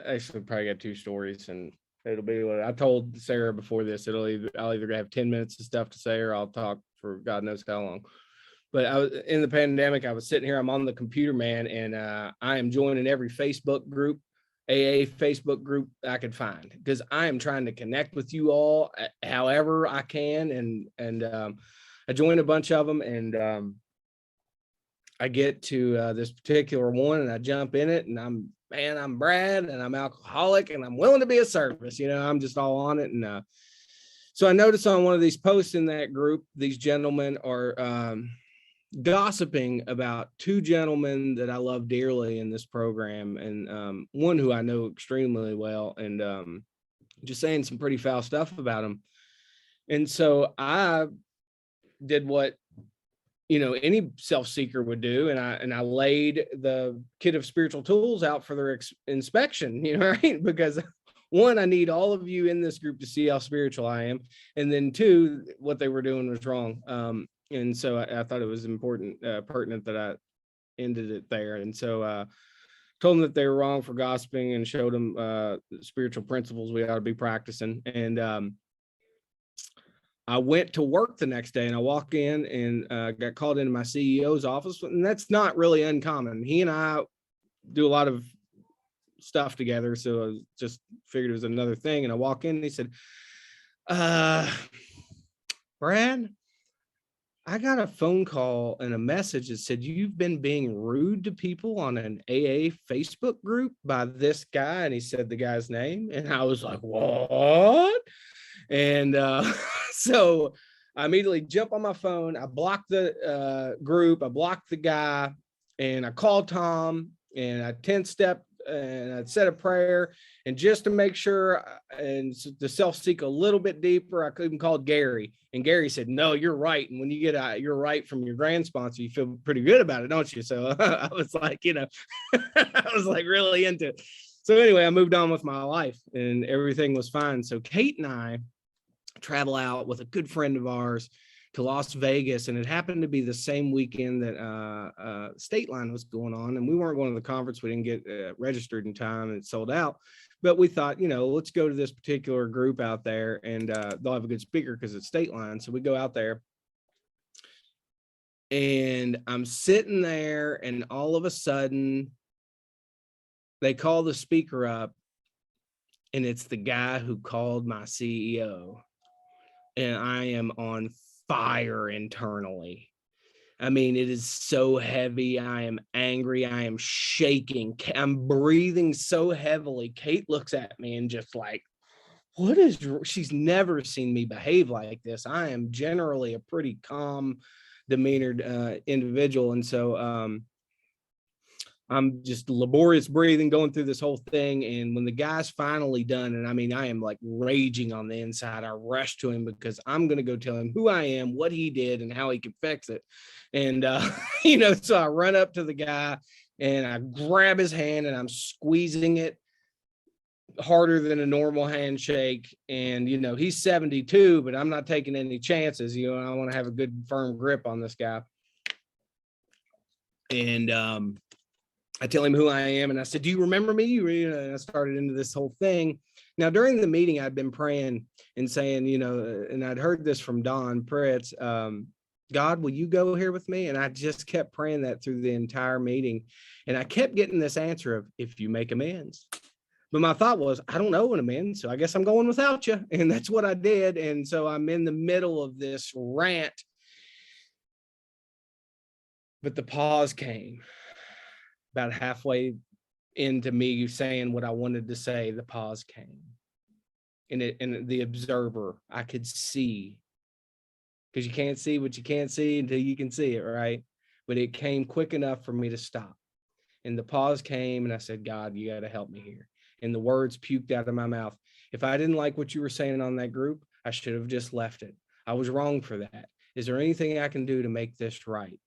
actually probably got two stories, and it'll be what I told Sarah before this. I'll either have 10 minutes of stuff to say, or I'll talk for God knows how long. But I was in the pandemic. I was sitting here. I'm on the computer, man, and I am joining every Facebook group, AA Facebook group I could find, because I am trying to connect with you all however I can, and I joined a bunch of them, and I get to this particular one and I jump in it, and I'm Brad, and I'm alcoholic, and I'm willing to be of service. I'm just all on it. And so I noticed on one of these posts in that group, these gentlemen are gossiping about two gentlemen that I love dearly in this program, and one who I know extremely well, and just saying some pretty foul stuff about them. And so I did what any self-seeker would do, and I laid the kit of spiritual tools out for their inspection, right? Because one, I need all of you in this group to see how spiritual I am, and then two, what they were doing was wrong. And so I thought it was pertinent that I ended it there. And so told them that they were wrong for gossiping, and showed them the spiritual principles we ought to be practicing. And I went to work the next day, and I walk in and got called into my CEO's office, and that's not really uncommon. He and I do a lot of stuff together, so I just figured it was another thing. And I walk in, and he said, Brad, I got a phone call and a message that said you've been being rude to people on an AA Facebook group by this guy. And he said the guy's name, and I was like, what? And so I immediately jump on my phone. I blocked the group. I blocked the guy, and I called Tom, and I 10-step, and I said a prayer. And just to make sure and to self-seek a little bit deeper, I even called Gary, and Gary said, no, you're right. And when you get you're right from your grand sponsor, you feel pretty good about it, don't you? So I was like, I was like really into it. So anyway, I moved on with my life, and everything was fine. So Kate and I travel out with a good friend of ours to Las Vegas, and it happened to be the same weekend that State Line was going on, and we weren't going to the conference. We didn't get registered in time, and it sold out. But we thought, let's go to this particular group out there, and they'll have a good speaker because it's State Line. So we go out there, and I'm sitting there, and all of a sudden they call the speaker up, and it's the guy who called my CEO. And I am on fire internally. I mean, it is so heavy. I am angry. I am shaking. I'm breathing so heavily. Kate looks at me and just like, she's never seen me behave like this. I am generally a pretty calm, demeanored individual. And so I'm just laborious breathing, going through this whole thing. And when the guy's finally done, and I mean, I am like raging on the inside, I rush to him because I'm going to go tell him who I am, what he did, and how he can fix it. And, so I run up to the guy and I grab his hand, and I'm squeezing it harder than a normal handshake. And, he's 72, but I'm not taking any chances. I want to have a good firm grip on this guy. And, I tell him who I am, and I said, do you remember me? And I started into this whole thing. Now, during the meeting, I'd been praying and saying, and I'd heard this from Don Pritz, God, will you go here with me? And I just kept praying that through the entire meeting. And I kept getting this answer of, if you make amends, But my thought was, I don't know when I'm in, so I guess I'm going without you. And that's what I did. And so I'm in the middle of this rant. But the pause came about halfway into me saying what I wanted to say. The pause came. And the observer, I could see, because you can't see what you can't see until you can see it, right? But it came quick enough for me to stop. And the pause came, and I said, God, you got to help me here. And the words puked out of my mouth. If I didn't like what you were saying on that group, I should have just left it. I was wrong for that. Is there anything I can do to make this right?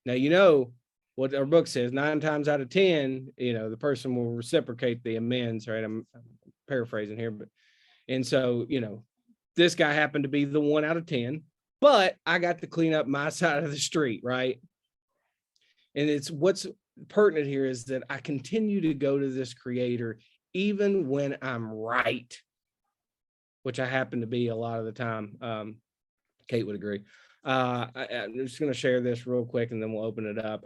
Now, you know what our book says, 9 times out of 10, the person will reciprocate the amends, right? I'm paraphrasing here, but, and so, this guy happened to be the 1 out of 10, but I got to clean up my side of the street, right? And it's what's pertinent here is that I continue to go to this creator even when I'm right, which I happen to be a lot of the time. Kate would agree. I'm just going to share this real quick and then we'll open it up.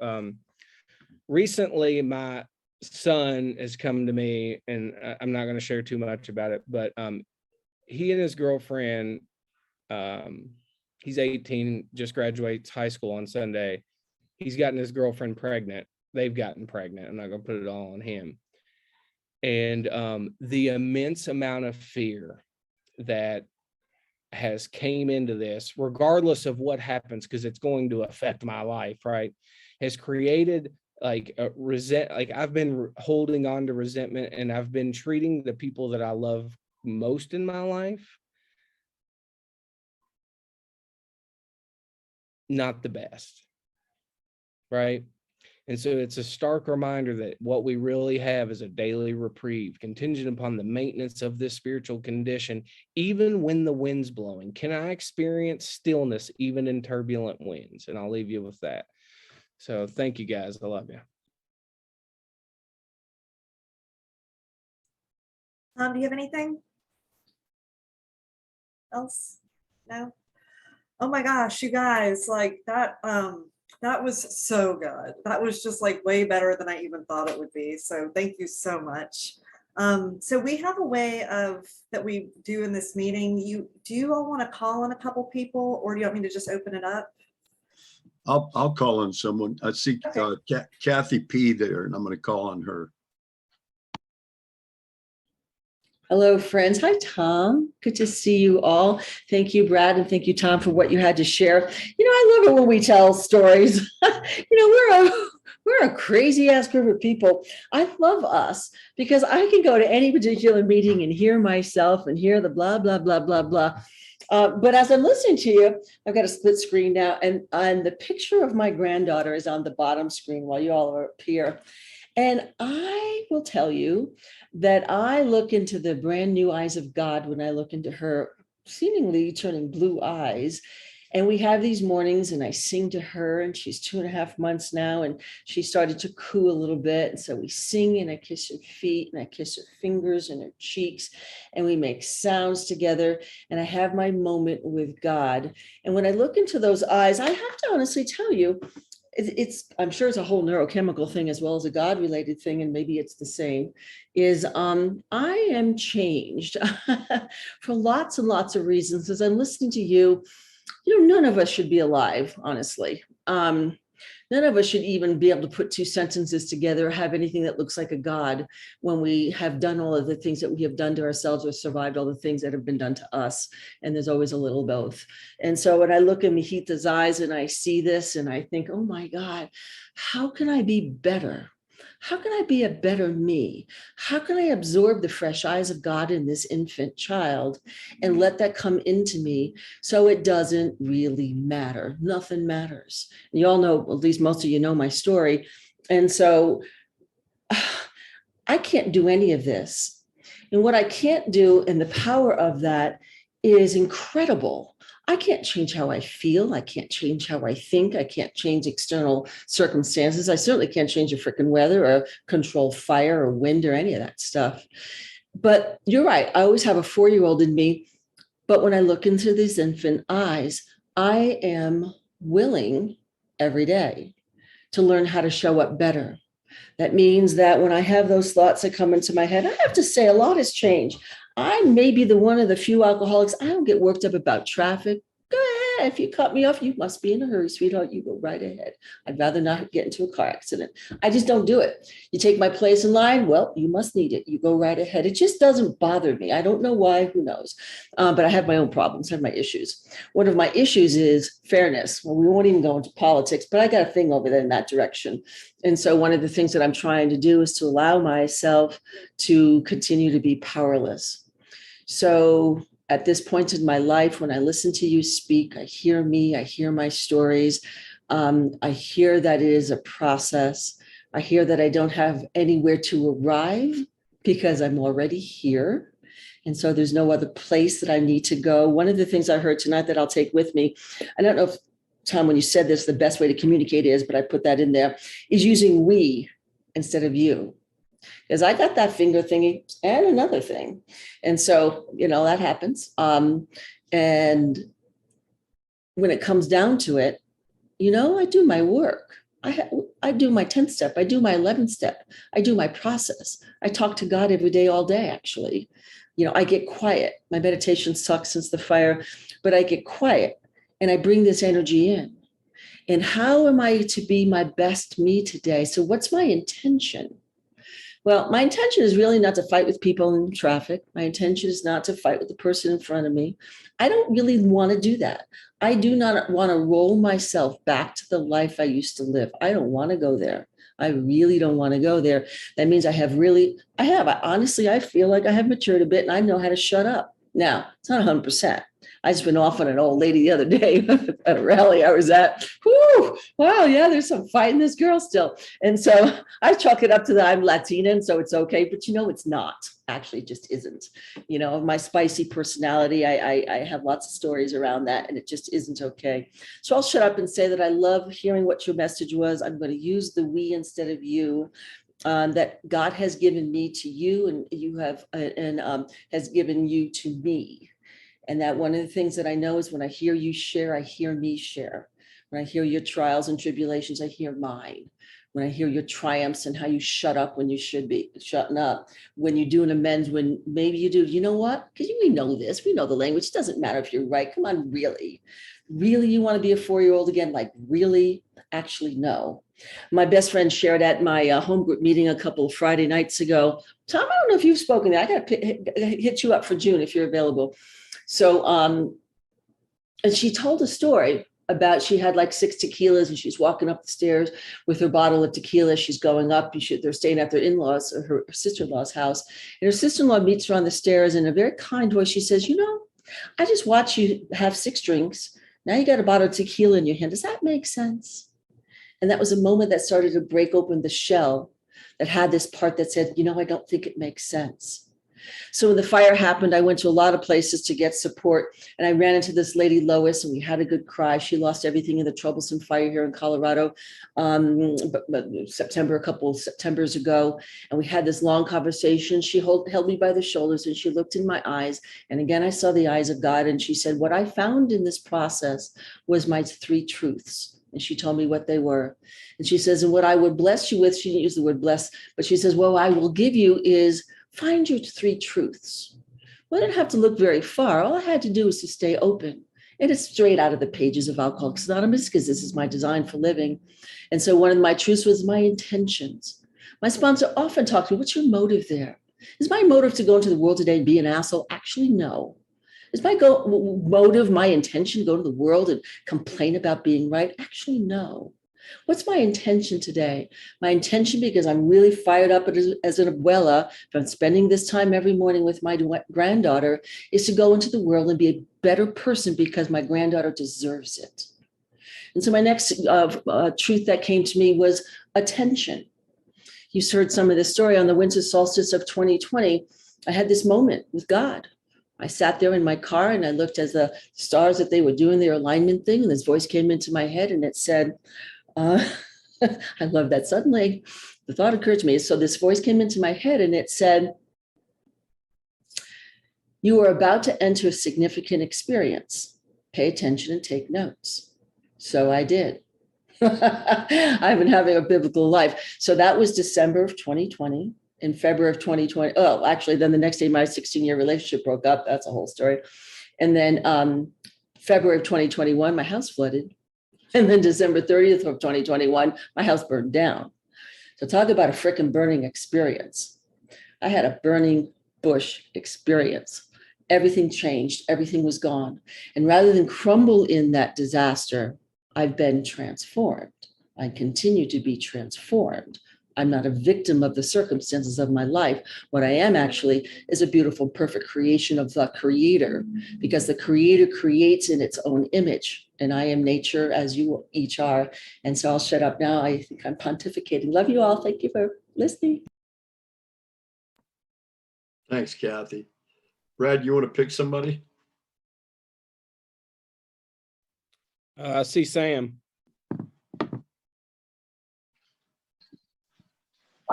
Recently, my son has come to me, and I'm not going to share too much about it, but he and his girlfriend, he's 18, just graduates high school on Sunday. He's gotten his girlfriend pregnant. They've gotten pregnant. I'm not going to put it all on him. And the immense amount of fear that has came into this, regardless of what happens, because it's going to affect my life, right, has created like a like I've been holding on to resentment, and I've been treating the people that I love most in my life not the best, right? And so it's a stark reminder that what we really have is a daily reprieve, contingent upon the maintenance of this spiritual condition, even when the wind's blowing. Can I experience stillness even in turbulent winds? And I'll leave you with that. So thank you, guys. I love you. Tom, do you have anything else? No? Oh my gosh, you guys, like that, that was so good. That was just like way better than I even thought it would be. So thank you so much. So we have a way of that we do in this meeting. Do you all want to call on a couple people, or do you want me to just open it up? I'll call on someone. I see Kathy P there, and I'm going to call on her. Hello, friends. Hi, Tom. Good to see you all. Thank you, Brad, and thank you, Tom, for what you had to share. I love it when we tell stories. We're a crazy ass group of people. I love us because I can go to any particular meeting and hear myself and hear the blah, blah, blah, blah, blah. But as I'm listening to you, I've got a split screen now, and the picture of my granddaughter is on the bottom screen while you all are up here. And I will tell you that I look into the brand new eyes of God when I look into her seemingly turning blue eyes. And we have these mornings and I sing to her, and she's 2.5 months now, and she started to coo a little bit. And so we sing, and I kiss her feet and I kiss her fingers and her cheeks, and we make sounds together. And I have my moment with God. And when I look into those eyes, I have to honestly tell you, I'm sure it's a whole neurochemical thing as well as a God related thing, and maybe it's the same, is I am changed for lots and lots of reasons. As I'm listening to you, none of us should be alive, honestly. None of us should even be able to put 2 sentences together or have anything that looks like a God when we have done all of the things that we have done to ourselves or survived all the things that have been done to us. And there's always a little both. And so when I look in Mihita's eyes and I see this and I think, oh my God, how can I be better? How can I be a better me? How can I absorb the fresh eyes of God in this infant child and let that come into me so it doesn't really matter? Nothing matters. And you all know, at least most of you know my story. And so I can't do any of this. And what I can't do, and the power of that is incredible. I can't change how I feel. I can't change how I think. I can't change external circumstances. I certainly can't change the freaking weather or control fire or wind or any of that stuff. But you're right. I always have a 4-year-old in me. But when I look into these infant eyes, I am willing every day to learn how to show up better, That means that when I have those thoughts that come into my head, I have to say a lot has changed. I may be the one of the few alcoholics. I don't get worked up about traffic. Go ahead. If you cut me off, you must be in a hurry, sweetheart. You go right ahead. I'd rather not get into a car accident. I just don't do it. You take my place in line. Well, you must need it. You go right ahead. It just doesn't bother me. I don't know why. Who knows? But I have my own problems. I have my issues. One of my issues is fairness. Well, we won't even go into politics, but I got a thing over there in that direction. And so one of the things that I'm trying to do is to allow myself to continue to be powerless. So at this point in my life, when I listen to you speak, I hear me, I hear my stories. I hear that it is a process. I hear that I don't have anywhere to arrive because I'm already here. And so there's no other place that I need to go. One of the things I heard tonight that I'll take with me, I don't know if, Tom, when you said this, the best way to communicate is, but I put that in there, is using we instead of you. Because I got that finger thingy and another thing. And so, that happens. And when it comes down to it, I do my work. I do my 10th step. I do my 11th step. I do my process. I talk to God every day, all day, actually. I get quiet. My meditation sucks since the fire, but I get quiet and I bring this energy in. And how am I to be my best me today? So what's my intention? Well, my intention is really not to fight with people in traffic. My intention is not to fight with the person in front of me. I don't really want to do that. I do not want to roll myself back to the life I used to live. I don't want to go there. I really don't want to go there. That means I honestly, I feel like I have matured a bit and I know how to shut up. Now, it's not 100%. I just been off on an old lady the other day at a rally I was at. Whoo, wow, yeah, there's some fight in this girl still. And so I chalk it up to that I'm Latina, and so it's okay. But it's not. Actually, it just isn't. My spicy personality, I have lots of stories around that, and it just isn't okay. So I'll shut up and say that I love hearing what your message was. I'm going to use the we instead of you. That God has given me to you, and you have has given you to me. And that one of the things that I know is when I hear you share, I hear me share. When I hear your trials and tribulations, I hear mine. When I hear your triumphs and how you shut up when you should be shutting up. When you do an amends, when maybe you do, you know what? Because we know this, we know the language. It doesn't matter if you're right. Come on, really? Really, you want to be a 4-year-old again? Like, really? Actually, no. My best friend shared at my home group meeting a couple of Friday nights ago. Tom, I don't know if you've spoken there. I got to hit you up for June if you're available. So, and she told a story about she had like 6 tequilas and she's walking up the stairs with her bottle of tequila. She's going up. They're staying at their in-laws or her sister-in-law's house. And her sister-in-law meets her on the stairs in a very kind voice. She says, I just watched you have 6 drinks. Now you got a bottle of tequila in your hand. Does that make sense? And that was a moment that started to break open the shell that had this part that said, I don't think it makes sense. So when the fire happened, I went to a lot of places to get support. And I ran into this lady, Lois, and we had a good cry. She lost everything in the troublesome fire here in Colorado, a couple of Septembers ago. And we had this long conversation. She held me by the shoulders and she looked in my eyes. And again, I saw the eyes of God. And she said, what I found in this process was my 3 truths. And she told me what they were. And she says, and what I would bless you with, she didn't use the word bless, but she says, what I will give you is find your 3 truths. Well, I didn't have to look very far. All I had to do was to stay open. And it's straight out of the pages of Alcoholics Anonymous because this is my design for living. And so one of my truths was my intentions. My sponsor often talks to me, what's your motive there? Is my motive to go into the world today and be an asshole? Actually, no. Is my motive, my intention to go to the world and complain about being right? Actually, no. What's my intention today? My intention, because I'm really fired up as an abuela from spending this time every morning with my granddaughter, is to go into the world and be a better person because my granddaughter deserves it. And so my next truth that came to me was attention. You heard some of this story on the winter solstice of 2020. I had this moment with God. I sat there in my car and I looked at the stars that they were doing their alignment thing. And this voice came into my head and it said, I love that. Suddenly the thought occurred to me. So this voice came into my head and it said, you are about to enter a significant experience. Pay attention and take notes. So I did. I've been having a biblical life. So that was December of 2020. In February of 2020, oh, actually, then the next day, my 16-year relationship broke up. That's a whole story. And then February of 2021, my house flooded. And then December 30th of 2021, my house burned down. So talk about a freaking burning experience. I had a burning bush experience. Everything changed. Everything was gone. And rather than crumble in that disaster, I've been transformed. I continue to be transformed. I'm not a victim of the circumstances of my life. What I am actually is a beautiful, perfect creation of the Creator, because the Creator creates in its own image. And I am nature, as you each are. And so I'll shut up now. I think I'm pontificating. Love you all. Thank you for listening. Thanks, Kathy. Brad, you want to pick somebody? I see Sam.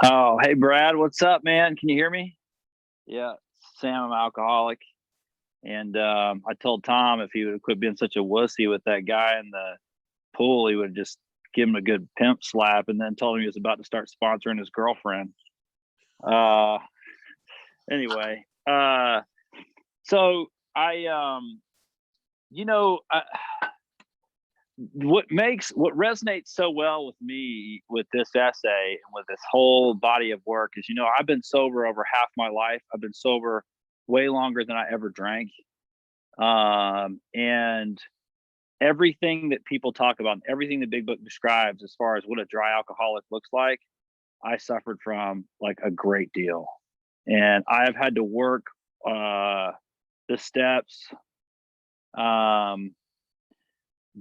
Oh, hey, Brad, what's up, man? Can you hear me? Yeah, Sam, I'm alcoholic. And I told Tom if he would have quit being such a wussy with that guy in the pool, he would just give him a good pimp slap, and then told him he was about to start sponsoring his girlfriend. Anyway, so what resonates so well with me with this essay and with this whole body of work is, I've been sober over half my life. I've been sober way longer than I ever drank. And everything that people talk about, everything the big book describes as far as what a dry alcoholic looks like, I suffered from like a great deal. And I have had to work the steps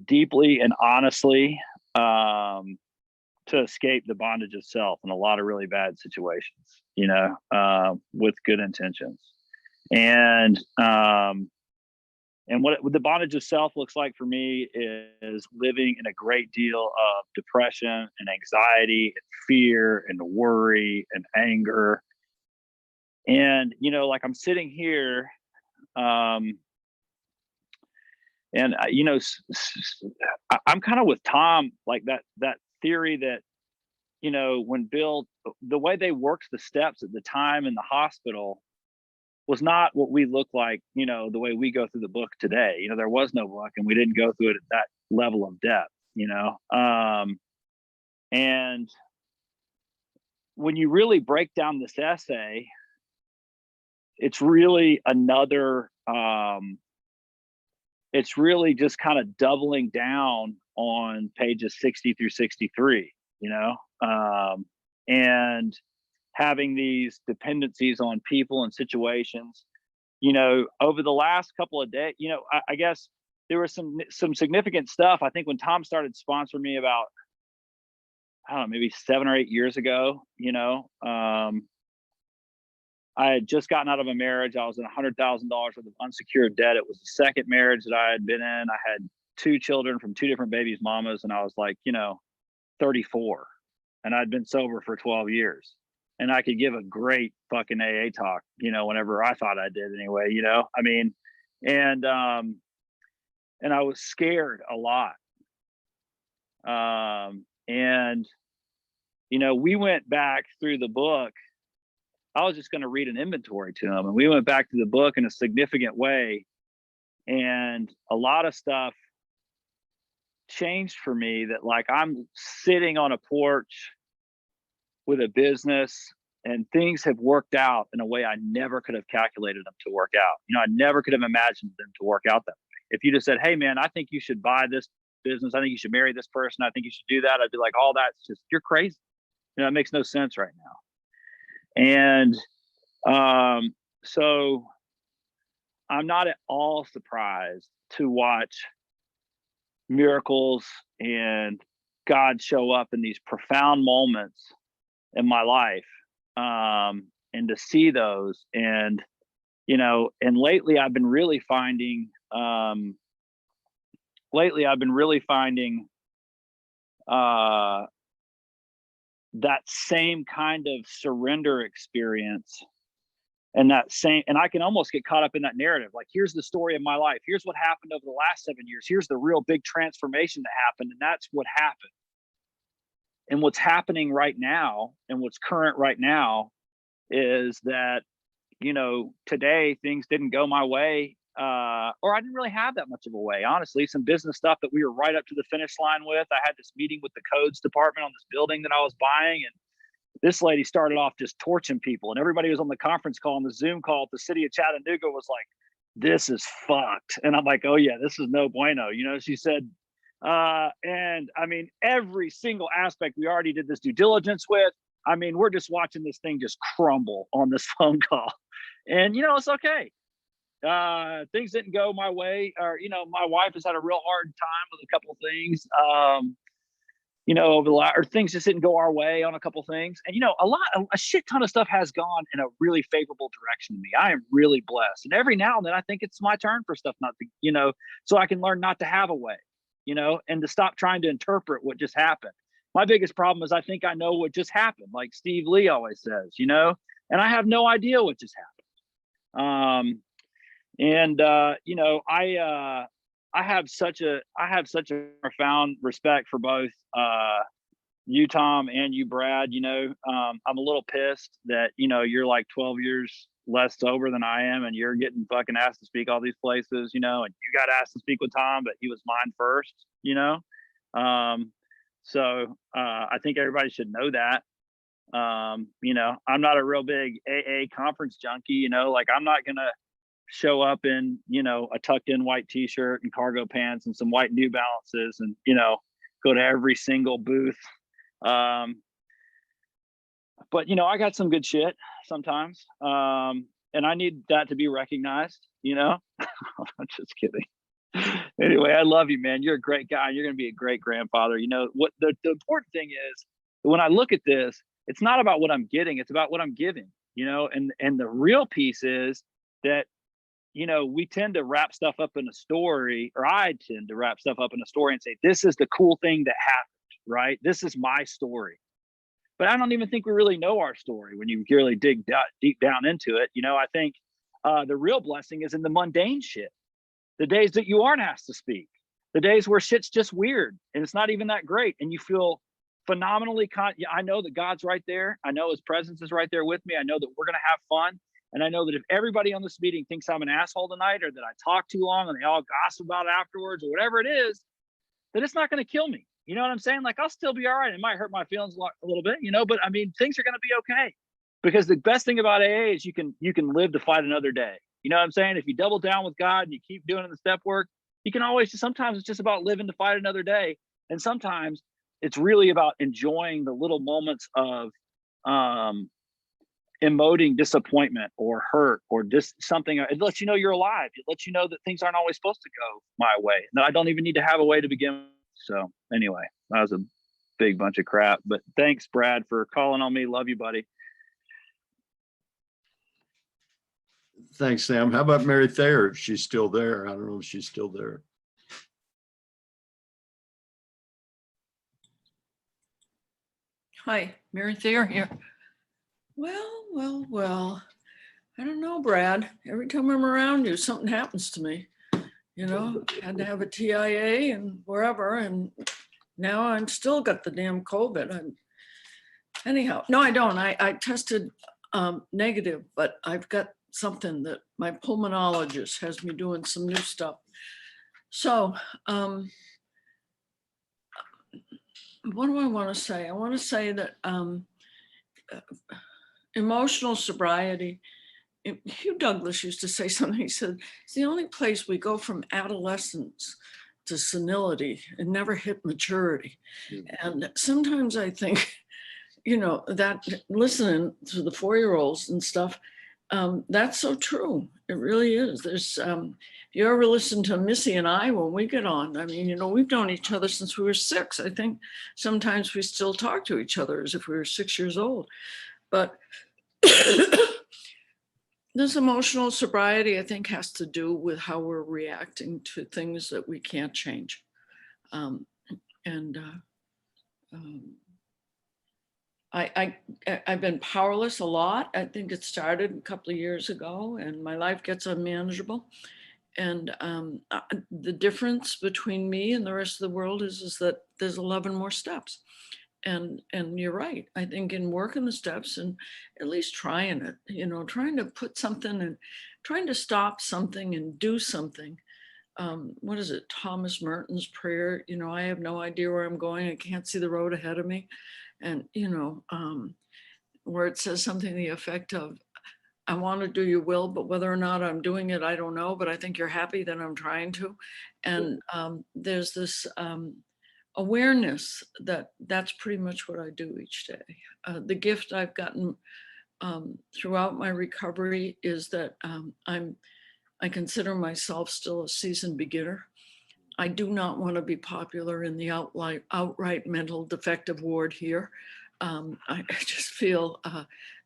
deeply and honestly to escape the bondage of self in a lot of really bad situations, with good intentions. And what the bondage of self looks like for me is living in a great deal of depression and anxiety and fear and worry and anger. And, like I'm sitting here, and I'm kind of with Tom, like that theory that, when Bill, the way they worked the steps at the time in the hospital was not what we look like, the way we go through the book today. There was no book, and we didn't go through it at that level of depth, and when you really break down this essay, it's really it's really just kind of doubling down on pages 60 through 63, and having these dependencies on people and situations, over the last couple of days, I guess there was some significant stuff. I think when Tom started sponsoring me about, I don't know, maybe 7 or 8 years ago, I had just gotten out of a marriage. I was in $100,000 worth of unsecured debt. It was the second marriage that I had been in. I had 2 children from 2 different babies' mamas, and I was like, 34, and I'd been sober for 12 years. And I could give a great fucking AA talk, whenever I thought I did anyway, and I was scared a lot. And, we went back through the book. I was just going to read an inventory to him, and we went back to the book in a significant way. And a lot of stuff changed for me, that like I'm sitting on a porch with a business, and things have worked out in a way I never could have calculated them to work out. I never could have imagined them to work out that way. If you just said, hey man, I think you should buy this business, I think you should marry this person, I think you should do that, I'd be like, all that's just, you're crazy. It makes no sense right now. And so I'm not at all surprised to watch miracles and God show up in these profound moments in my life, and to see those. And and lately I've been really finding that same kind of surrender experience, and I can almost get caught up in that narrative. Like, here's the story of my life. Here's what happened over the last 7 years. Here's the real big transformation that happened. And that's what happened. And what's happening right now and what's current right now is that, you know, today things didn't go my way, or I didn't really have that much of a way, honestly. Some business stuff that we were right up to the finish line with. I had this meeting with the codes department on this building that I was buying, and this lady started off just torching people, and everybody was on the conference call, and the Zoom call at the city of Chattanooga was like, this is fucked. And I'm like, oh yeah, this is no bueno. You know, she said, and I mean, every single aspect we already did this due diligence with. I mean, we're just watching this thing just crumble on this phone call. And, you know, it's okay. Things didn't go my way, or, you know, my wife has had a real hard time with a couple of things, you know, over the last, or things just didn't go our way on a couple of things. And, you know, a shit ton of stuff has gone in a really favorable direction to me. I am really blessed. And every now and then I think it's my turn for stuff not to, you know, so I can learn not to have a way, you know, and to stop trying to interpret what just happened. My biggest problem is I think I know what just happened, like Steve Lee always says, you know, and I have no idea what just happened. You know, I have such a profound respect for both you, Tom, and you, Brad. You know, I'm a little pissed that, you know, you're like 12 years less sober than I am, and you're getting fucking asked to speak all these places, you know, and you got asked to speak with Tom, but he was mine first, you know. So I think everybody should know that. You know, I'm not a real big AA conference junkie, you know, like I'm not gonna show up in, you know, a tucked in white t-shirt and cargo pants and some white New Balances and, you know, go to every single booth. But, you know, I got some good shit sometimes. And I need that to be recognized, you know. I'm just kidding. Anyway, I love you, man. You're a great guy. You're going to be a great grandfather. You know, what the important thing is, when I look at this, it's not about what I'm getting, it's about what I'm giving, you know. And the real piece is that, you know, we tend to wrap stuff up in a story, or I tend to wrap stuff up in a story and say, this is the cool thing that happened, right? This is my story. But I don't even think we really know our story when you really dig deep down into it. You know, I think the real blessing is in the mundane shit. The days that you aren't asked to speak, the days where shit's just weird and it's not even that great, and you feel phenomenally I know that God's right there. I know his presence is right there with me. I know that we're going to have fun. And I know that if everybody on this meeting thinks I'm an asshole tonight, or that I talk too long and they all gossip about it afterwards, or whatever it is, that it's not going to kill me. You know what I'm saying? Like, I'll still be all right. It might hurt my feelings a little bit, you know, but I mean, things are going to be okay. Because the best thing about AA is you can live to fight another day. You know what I'm saying? If you double down with God and you keep doing the step work, you can always, sometimes it's just about living to fight another day. And sometimes it's really about enjoying the little moments of emoting disappointment or hurt or just something. It lets you know you're alive. It lets you know that things aren't always supposed to go my way, that I don't even need to have a way to begin with. So anyway, that was a big bunch of crap, but thanks, Brad, for calling on me. Love you, buddy. Thanks, Sam. How about Mary Thayer, if she's still there? I don't know if she's still there. Hi, Mary Thayer here. Well. I don't know, Brad. Every time I'm around you, something happens to me. You know, had to have a TIA and wherever, and now I'm still got the damn COVID. Anyhow, no, I don't. I tested negative, but I've got something that my pulmonologist has me doing some new stuff. So, what do I want to say? I want to say that emotional sobriety, Hugh Douglas used to say something. He said, it's the only place we go from adolescence to senility and never hit maturity. And sometimes I think, you know, that listening to the 4-year-olds and stuff, that's so true. It really is. There's, if you ever listen to Missy and I when we get on, I mean, you know, we've known each other since we were 6. I think sometimes we still talk to each other as if we were 6 years old. But this emotional sobriety, I think, has to do with how we're reacting to things that we can't change. I've been powerless a lot. I think it started a couple of years ago, and my life gets unmanageable. And the difference between me and the rest of the world is that there's 11 more steps. And you're right. I think in working the steps and at least trying it, you know, trying to put something and trying to stop something and do something. What is it? Thomas Merton's prayer. You know, I have no idea where I'm going. I can't see the road ahead of me. And, you know, where it says something to the effect of, I want to do your will, but whether or not I'm doing it, I don't know. But I think you're happy that I'm trying to. And there's this awareness that that's pretty much what I do each day. The gift I've gotten throughout my recovery is that I consider myself still a seasoned beginner. I do not want to be popular in the outright mental defective ward here. I just feel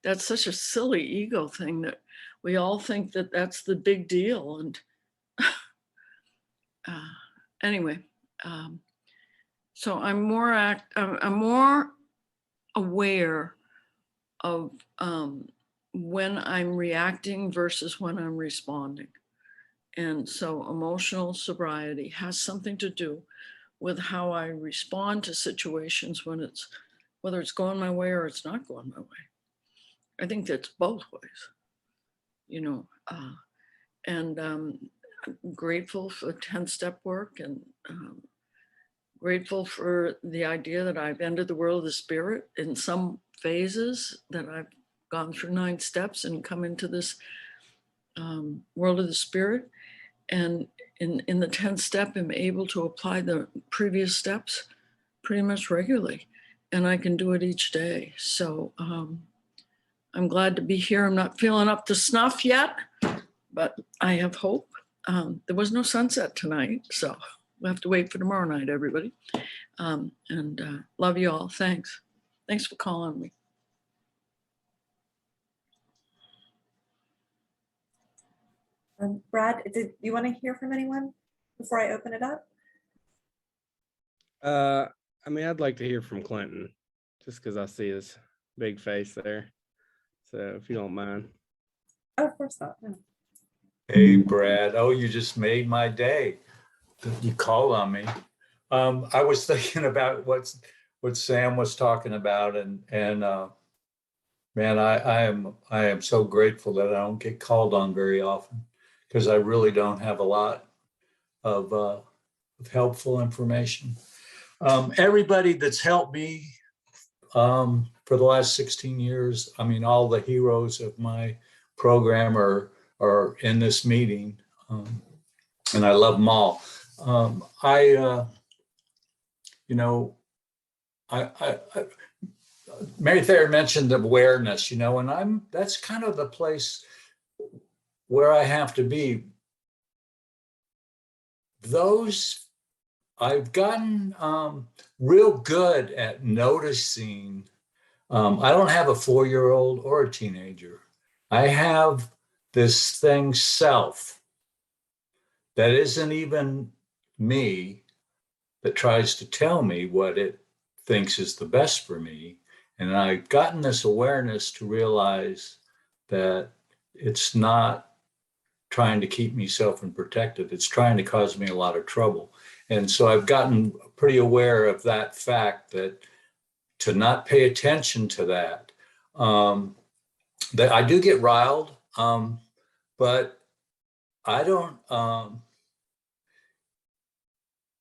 that's such a silly ego thing that we all think that that's the big deal. And anyway, so I'm more aware of when I'm reacting versus when I'm responding. And so emotional sobriety has something to do with how I respond to situations when whether it's going my way or it's not going my way. I think that's both ways, you know, and I'm grateful for 10-step work and grateful for the idea that I've entered the world of the spirit in some phases, that I've gone through 9 steps and come into this world of the spirit. And in the 10th step, I'm able to apply the previous steps pretty much regularly. And I can do it each day. So I'm glad to be here. I'm not feeling up to snuff yet, but I have hope. There was no sunset tonight, so we'll have to wait for tomorrow night, everybody. And love you all. Thanks. Thanks for calling me. Brad, did you want to hear from anyone before I open it up? I mean, I'd like to hear from Clinton, just because I see his big face there. So if you don't mind. Oh, of course not. No. Hey, Brad. Oh, you just made my day. You called on me. I was thinking about what Sam was talking about, and man, I am so grateful that I don't get called on very often, because I really don't have a lot of helpful information. Everybody that's helped me for the last 16 years, I mean, all the heroes of my program are in this meeting, and I love them all. You know, Mary Thayer mentioned awareness, you know, and that's kind of the place where I have to be. I've gotten real good at noticing. I don't have a 4-year-old or a teenager. I have this thing, self, that isn't even me, that tries to tell me what it thinks is the best for me. And I've gotten this awareness to realize that it's not trying to keep me safe and protected. It's trying to cause me a lot of trouble. And so I've gotten pretty aware of that fact, that to not pay attention to that, that I do get riled, but I don't,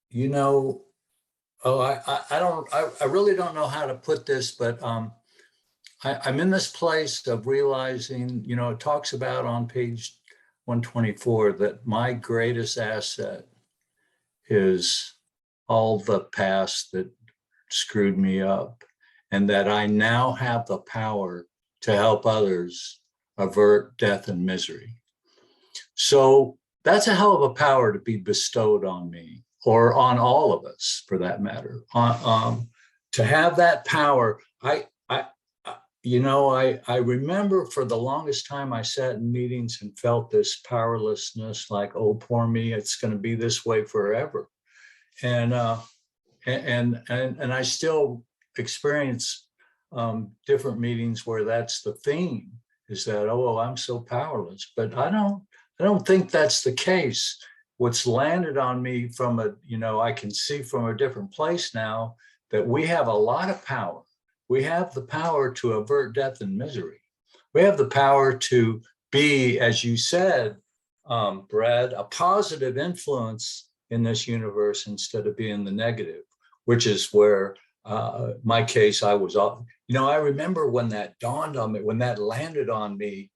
you know, I really don't know how to put this, but I'm in this place of realizing, you know, it talks about on page 124 that my greatest asset is all the past that screwed me up, and that I now have the power to help others avert death and misery. So that's a hell of a power to be bestowed on me, or on all of us for that matter. To have that power, I remember for the longest time I sat in meetings and felt this powerlessness, like, oh, poor me, it's going to be this way forever. And I still experience different meetings where that's the theme, is that, oh, I'm so powerless. But I don't think that's the case. What's landed on me from I can see from a different place now that we have a lot of power. We have the power to avert death and misery. We have the power to be, as you said, Brad, a positive influence in this universe instead of being the negative, which is where my case, I was off. You know, I remember when that dawned on me, when that landed on me.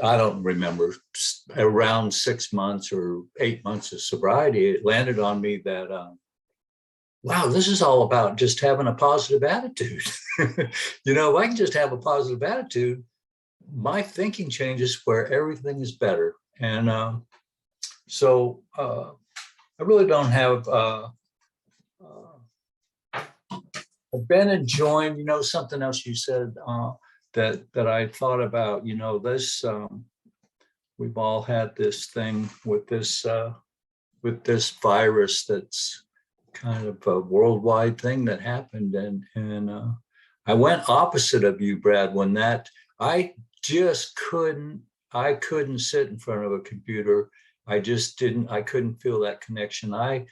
I don't remember, around 6 months or 8 months of sobriety, it landed on me that, wow, this is all about just having a positive attitude. You know, if I can just have a positive attitude, my thinking changes where everything is better. And so I really don't have, I've been enjoying, you know, something else you said, that I thought about, you know, this, we've all had this thing with this virus that's kind of a worldwide thing that happened. And I went opposite of you, Brad, when that, I couldn't sit in front of a computer. I couldn't feel that connection. I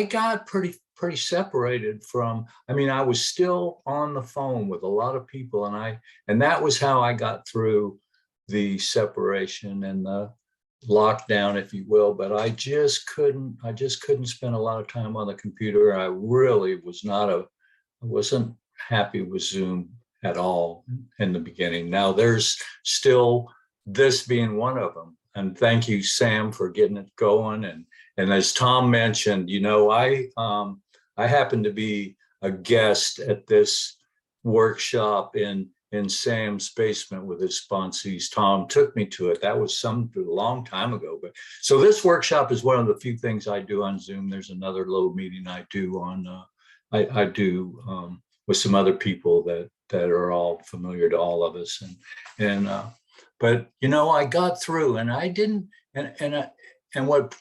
got pretty separated from, I mean, I was still on the phone with a lot of people, and that was how I got through the separation and the lockdown, if you will. But I just couldn't spend a lot of time on the computer. I really I wasn't happy with Zoom at all in the beginning. Now there's still this being one of them. And thank you, Sam, for getting it going. And as Tom mentioned, you know, I happened to be a guest at this workshop in Sam's basement with his sponsees. Tom took me to it. That was a long time ago. But so this workshop is one of the few things I do on Zoom. There's another little meeting I do on, I do with some other people that are all familiar to all of us. But you know, I got through, and I didn't, and what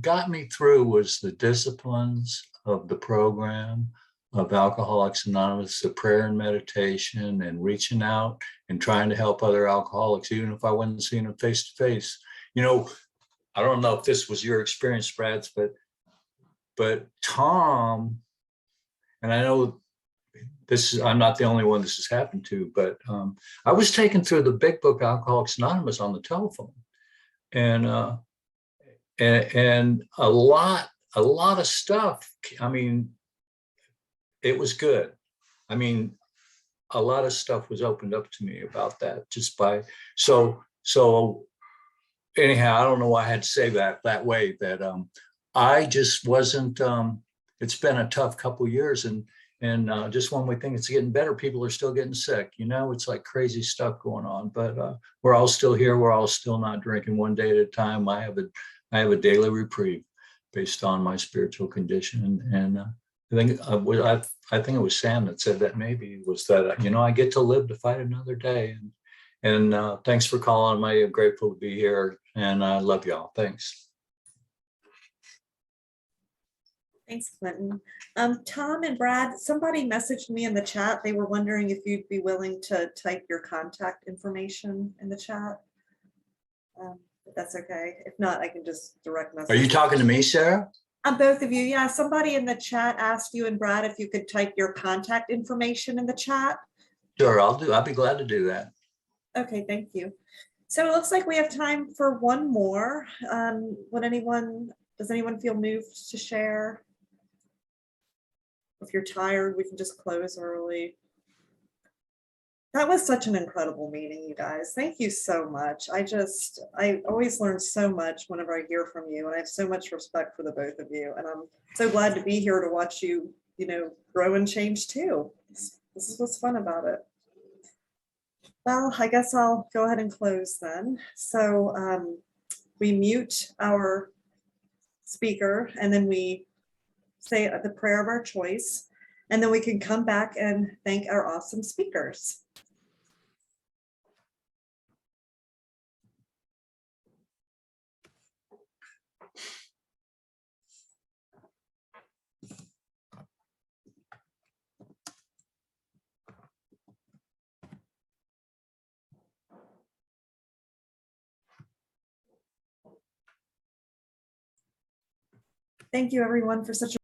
got me through was the disciplines of the program of Alcoholics Anonymous, the prayer and meditation, and reaching out and trying to help other alcoholics, even if I wasn't seeing them face to face. You know, I don't know if this was your experience, Brad, but Tom, and I know I'm not the only one this has happened to, but I was taken through the big book Alcoholics Anonymous on the telephone, and a lot of stuff. I mean, it was good. I mean, a lot of stuff was opened up to me about that just by, so anyhow, I don't know why I had to say that way, that I just wasn't, it's been a tough couple of years, and just when we think it's getting better, people are still getting sick. You know, it's like crazy stuff going on, but we're all still here. We're all still not drinking one day at a time. I have a daily reprieve based on my spiritual condition. And I think it was Sam that said that, maybe was that, you know, I get to live to fight another day. And thanks for calling me. I'm grateful to be here, and I love y'all. Thanks. Thanks, Clinton. Tom and Brad, somebody messaged me in the chat. They were wondering if you'd be willing to type your contact information in the chat. If that's okay. If not, I can just direct message. Are you talking to me, Sarah? Both of you. Yeah, somebody in the chat asked you and Brad if you could type your contact information in the chat. Sure, I'll be glad to do that. Okay, thank you. So it looks like we have time for one more. Does anyone feel moved to share? If you're tired, we can just close early. That was such an incredible meeting, you guys. Thank you so much. I always learn so much whenever I hear from you, and I have so much respect for the both of you. And I'm so glad to be here to watch you, grow and change too. This is what's fun about it. Well, I guess I'll go ahead and close then. So we mute our speaker, and then we say the prayer of our choice, and then we can come back and thank our awesome speakers. Thank you, everyone, for such a